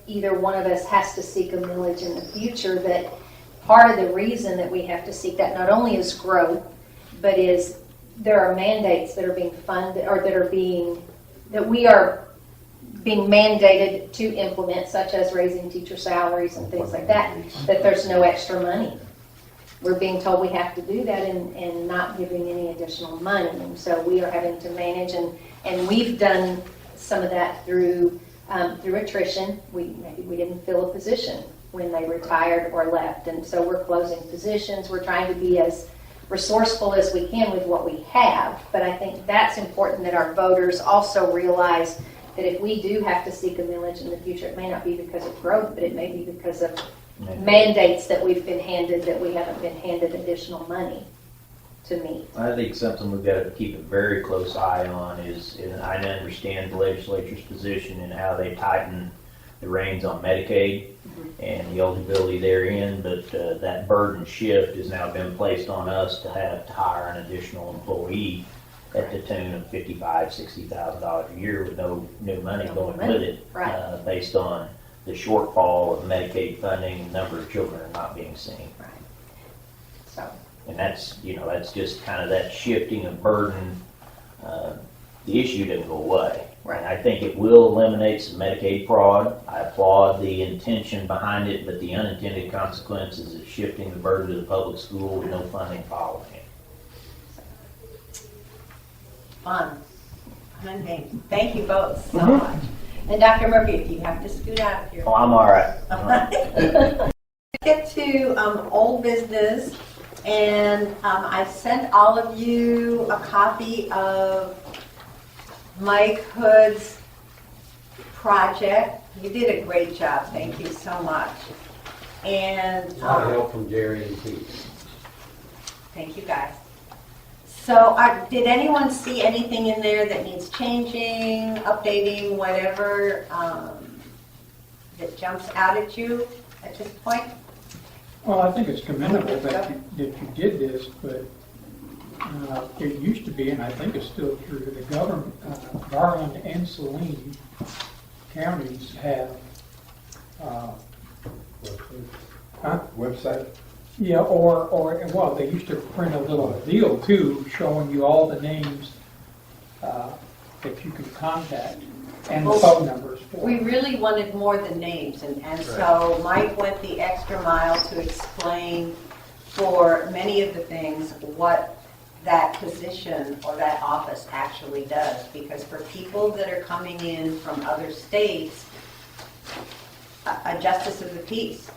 either one of us has to seek a millage in the future, that part of the reason that we have to seek that not only is growth, but is there are mandates that are being funded or that we are being mandated to implement, such as raising teacher salaries and things like that there's no extra money. We're being told we have to do that and not giving any additional money. And so we are having to manage, and we've done some of that through attrition. Maybe we didn't fill a position when they retired or left, and so we're closing positions. We're trying to be as resourceful as we can with what we have, but I think that's important that our voters also realize that if we do have to seek a millage in the future, it may not be because of growth, but it may be because of mandates that we've been handed that we haven't been handed additional money to meet. I think something we've got to keep a very close eye on is, and I understand the legislature's position and how they tighten the reins on Medicaid and the eligibility therein, but that burden shift has now been placed on us to have to hire an additional employee at the tune of $55,000, $60,000 a year with no new money going with it, right. Based on the shortfall of Medicaid funding, the number of children are not being seen. Right. So. And that's just kind of that shifting of burden. The issue didn't go away. Right. And I think it will eliminate some Medicaid fraud. I applaud the intention behind it, but the unintended consequences of shifting the burden to the public school with no funding following it. Fun. Thank you both so much. And Dr. Murphy, if you have to scoot out of here. Oh, I'm all right. Get to old business, and I sent all of you a copy of Mike Hood's project. You did a great job. Thank you so much. And A lot of help from Jerry and Pete. thank you guys. So did anyone see anything in there that needs changing, updating, whatever, that jumps out at you at this point? Well, I think it's commendable that you did this, but it used to be, and I think it's still true, the Garland and Saline counties have Website? yeah, or they used to print a little deal too, showing you all the names that you could contact and the phone numbers. We really wanted more than names, and so Mike went the extra mile to explain for many of the things what that position or that office actually does. Because for people that are coming in from other states, a justice of the peace.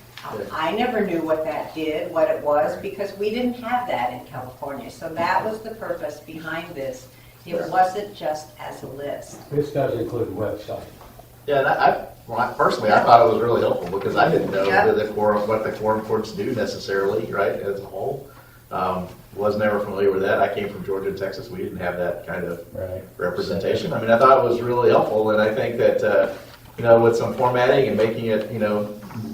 I never knew what that did, what it was, because we didn't have that in California. So that was the purpose behind this. It wasn't just as a list. This does include a website. Yeah, and personally, I thought it was really helpful because I didn't know what the quorum courts do necessarily, right, as a whole. was never familiar with that. I came from Georgia and Texas. We didn't have that kind of Right. representation. I mean, I thought it was really helpful, and I think that, with some formatting and making it, a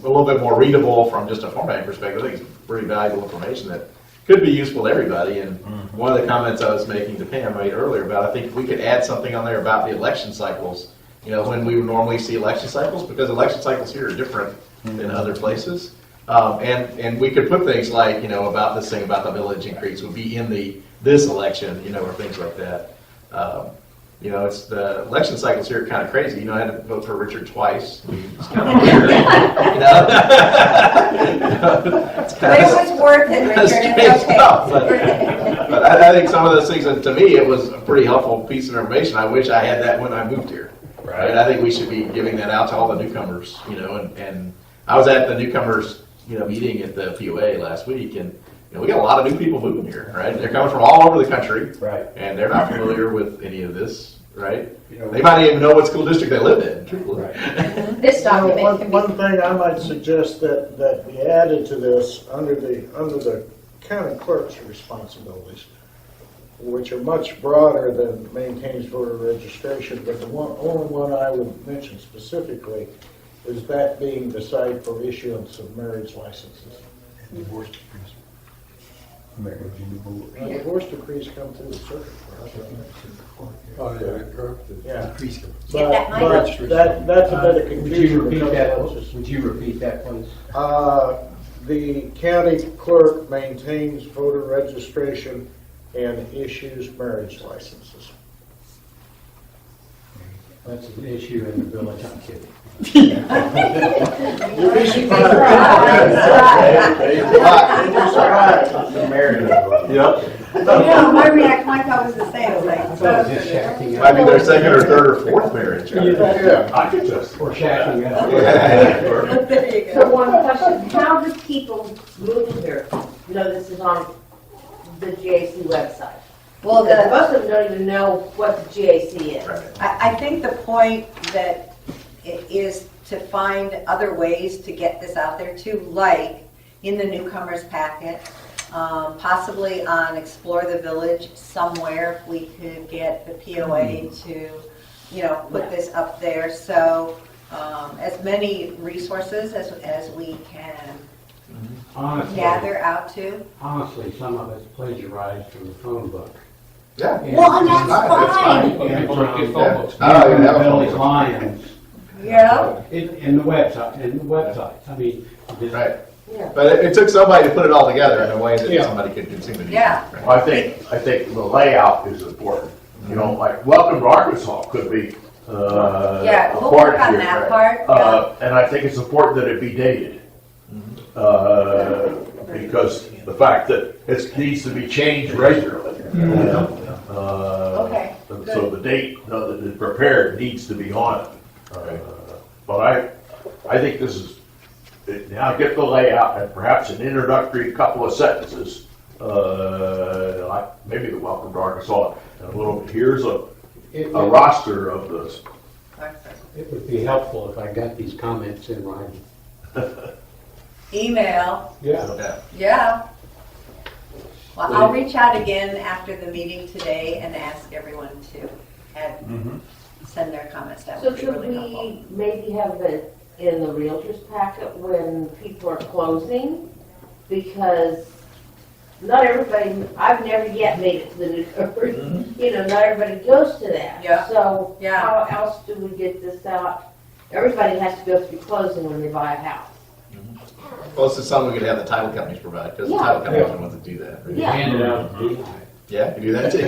little bit more readable from just a formatting perspective, I think it's pretty valuable information that could be useful to everybody. And one of the comments I was making to Pam right earlier about, I think if we could add something on there about the election cycles, when we would normally see election cycles, because election cycles here are different than other places. And we could put things like, about this thing about the millage increase would be in this election, or things like that. It's the election cycles here are kind of crazy. I had to vote for Richard twice. It's kind of weird. But it was worth it, Richard, it's okay. But I think some of those things, and to me, it was a pretty helpful piece of information. I wish I had that when I moved here. Right. I think we should be giving that out to all the newcomers, and I was at the newcomers, meeting at the POA last week, and we got a lot of new people moving here, right? They're coming from all over the country, Right. and they're not familiar with any of this, right? They might not even know what school district they live in. Truthfully. Right. This document can be. One thing I might suggest that be added to this under the county clerk's responsibilities, which are much broader than maintains voter registration, but the only one I would mention specifically is that being the site for issuance of marriage licenses. Divorce decrees. Marriage and divorce. Now, divorce decrees come through the circuit court. Oh, Yeah. Decrees. But that might- that's a bit of Would confusion. you repeat because that, it's just- would you repeat that, please? The county clerk maintains voter registration and issues marriage licenses. That's an issue in the village, I'm kidding. You'd be surprised. You'd be surprised. Yep. My reaction, my thought was the same, like. Might be their second or third or fourth marriage. Yeah. I could just. Or shacking up. There you So go. one question, how do people moving here know this is on the GAC website? Well, Because the, most of them don't even know what the GAC is. I think the point that is to find other ways to get this out there too, like in the newcomers packet, possibly on Explore the Village somewhere, if we could get the POA to, put this up there. So as many resources as we can Honestly, gather out to. honestly, some of it's plagiarized from the phone book. Yeah. Well, and that's fine. And People don't get phone books. I don't even have a phone Village book. Lions. Yeah. In the website, I mean. just- Right. Yeah. But it took somebody to put it all together in a way that Yeah. somebody could consume it. Yeah. I think the layout is important. Like Welcome to Arkansas could be, Yeah, a we'll part work on here, that right? part, yeah. And I think it's important that it be dated. Because the fact that it needs to be changed regularly. Okay, So the date that is prepared needs to be on it. But I think this is, now get the layout and perhaps an introductory couple of sentences, like maybe the Welcome to Arkansas, and a little, here's a roster of the. It would be helpful if I got these comments in writing. email, Yeah. yeah. Well, I'll reach out again after the meeting today and ask everyone to send their comments. That So would be should really helpful. we maybe have it in the realtor's packet when people are closing? Because not everybody, I've never yet made it to the newcomers. Not everybody goes to that. Yeah. So Yeah. how else do we get this out? Everybody has to go through closing when they buy a house. Well, this is something we could have the title companies provide, because the Yeah. title companies are the ones that do that. Yeah. Hand it out. to people. Yeah, you can do that too.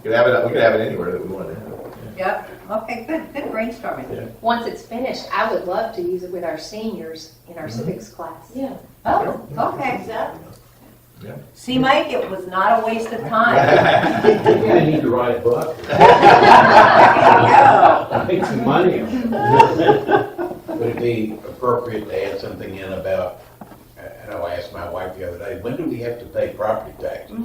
Yeah, we could have it anywhere that we want to have it. Yep, okay, good brainstorming. Once it's finished, I would love to use it with our seniors in our civics class. Yeah. Oh, okay. Exactly. Yeah. See, Mike, it was not a waste of time. Maybe I need to write a book. There you go. Make some money. Would it be appropriate to add something in about, I know I asked my wife the other day, when do we have to pay property taxes?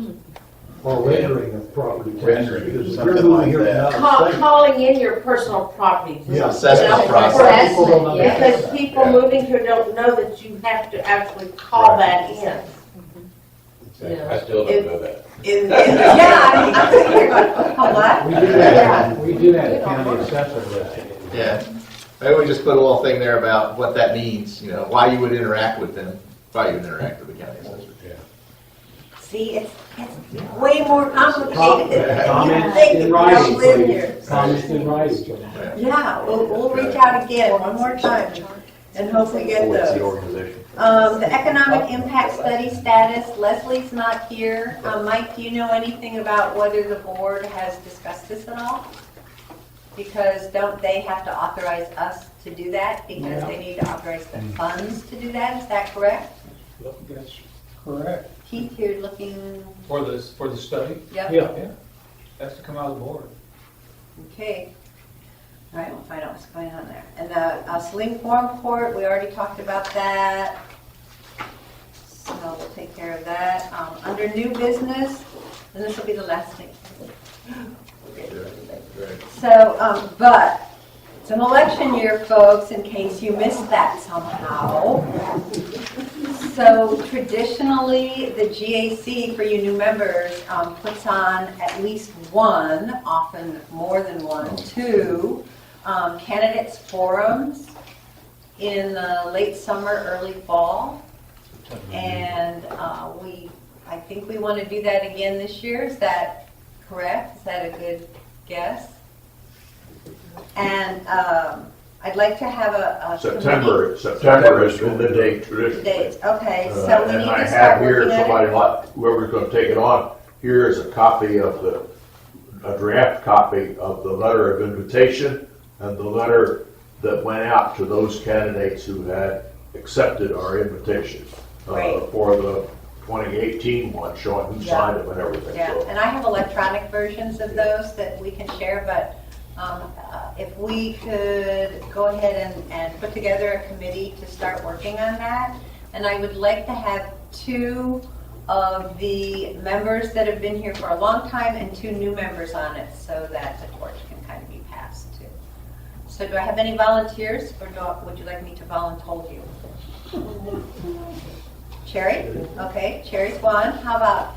Or rendering of property taxes. Rendering, Because if something you're moving like here that. from out of state- Calling in your personal property. Yeah. Assessment process. Assessment, yeah. Because people moving here don't know that you have to actually call that in. I still don't know that. Yeah, I'm sitting here going, oh, what? We do have a county assessor list. Yeah. Maybe we just put a little thing there about what that means, you know, why you would interact with them, why you would interact with the county assessor. See, it's way more complicated than you Comments think. in You writing, don't live please. here. Comments in writing. Yeah, we'll reach out again one more time and hopefully get What's the those. organization? The economic impact study status, Leslie's not here. Mike, do you know anything about whether the board has discussed this at all? Because don't they have to authorize us to do that? Because they need to authorize the funds to do that, is that correct? That's correct. Keith, you're looking, For the study? yep. Yeah. Has to come out of the board. Okay. All right, we'll find out what's going on there. And the Saline Forum Court, we already talked about that. So we'll take care of that. Under new business, and this will be the last thing. So, but it's an election year, folks, in case you missed that somehow. So traditionally, the GAC, for you new members, puts on at least one, often more than one, two candidates forums in the late summer, early fall. And I think we want to do that again this year. Is that correct? Is that a good guess? And I'd like to have a September has been the date traditionally. date. Okay, so we And need I to start have here, working at somebody, it. whoever's gonna take it on, here is a copy of a draft copy of the letter of invitation and the letter that went out to those candidates who had accepted our invitation Great. for the 2018 one, showing who Yeah. signed them and everything. Yeah, So and I have electronic versions of those that we can share, but if we could go ahead and put together a committee to start working on that. And I would like to have two of the members that have been here for a long time and two new members on it so that the torch can kind of be passed too. So do I have any volunteers, or would you like me to volunteer you? Cherry? Okay, Cherry's one. How about?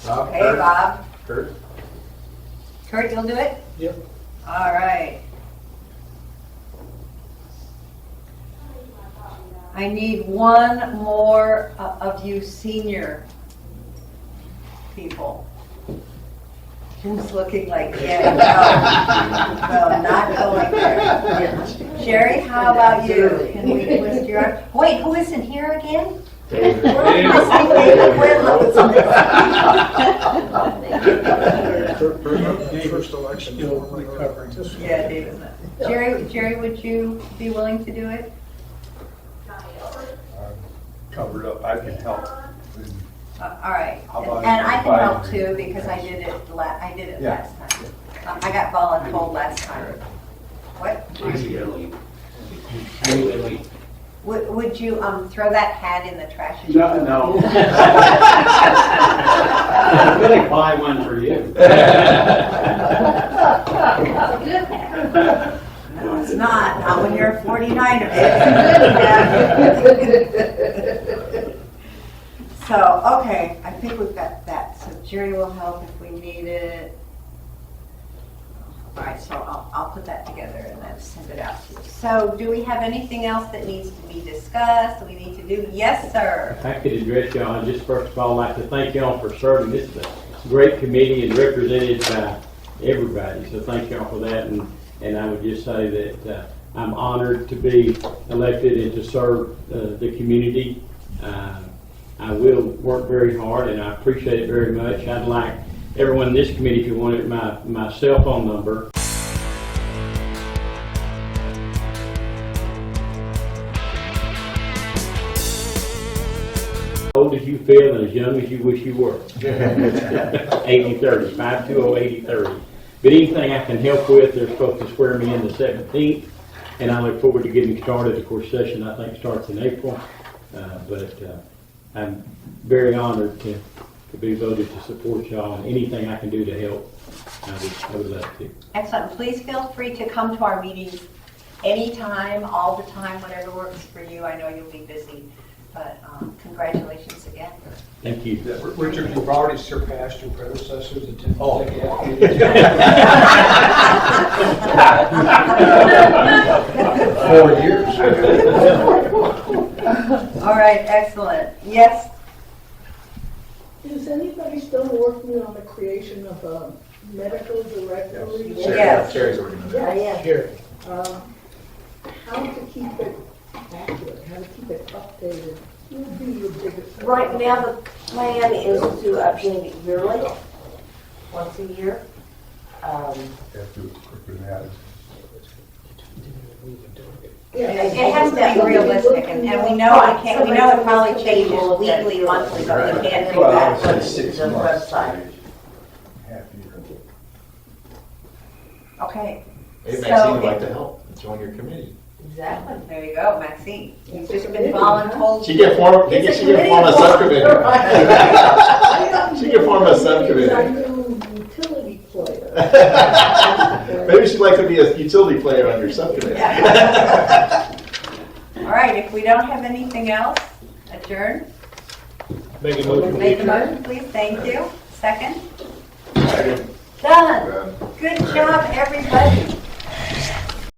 Okay, Kurt. Bob. Kurt? Kurt, you'll do it? Yep. All right. I need one more of you senior people. Who's looking like, yeah, no, not going there. Sherry, how about you? Can we list your, wait, who isn't here again? We're missing David Whitlow. First election, still recovering. Yeah, David's not. Jerry, would you be willing to do it? Covered up, I can help. All right, How about and I can help advisory? too because I did it Yeah. last time. I got voluntold last time. What? Would you throw that hat in the trash? as you go? No. I'm gonna buy one for you. No, it's not when you're 49 of it. So, okay, I think we've got that. So Jerry will help if we need it. All right, so I'll put that together and then send it out to you. So do we have anything else that needs to be discussed, that we need to do? Yes, sir. If I could address y'all, I'd just first of all like to thank y'all for serving. This is a great committee and represented by everybody, so thank y'all for that. And I would just say that I'm honored to be elected and to serve the community. I will work very hard and I appreciate it very much. I'd like everyone in this committee, if you wanted my cell phone number. As old as you feel and as young as you wish you were. 80-30, 520-80-30. But anything I can help with, they're supposed to swear me in the 17th, and I look forward to getting started. Of course, session I think starts in April, but I'm very honored to be voted to support y'all, and anything I can do to help, I would love to. Excellent. Please feel free to come to our meetings anytime, all the time, whatever works for you. I know you'll be busy. But congratulations again. Thank you. Richard, you've already surpassed your predecessors at 10. Oh. 4 years. All right, excellent. Yes, Is anybody still working on the creation of a medical directory? Yes. Sherry's working on that. Yes. Here. How to keep it accurate, how to keep it updated, would be your biggest. Right now, the plan is to update it yearly, once a year. Have to quicker than that. it has to be realistic, and we know it can't, we know it probably changes weekly, monthly, but we can't do that. Well, it's 6 The months. website. Half year. Okay. Hey, So Maxine would if- like to help, join your committee. Exactly. There you go, Maxine. You've just been voluntold. She can form, It's a she can form a committee. subcommittee. She can form a subcommittee. I'm a utility player. Maybe she'd like to be a utility player on your subcommittee. All right, if we don't have anything else, adjourn. Make a motion. Make the motion, please. Thank you. Second. Done. Good job, everybody.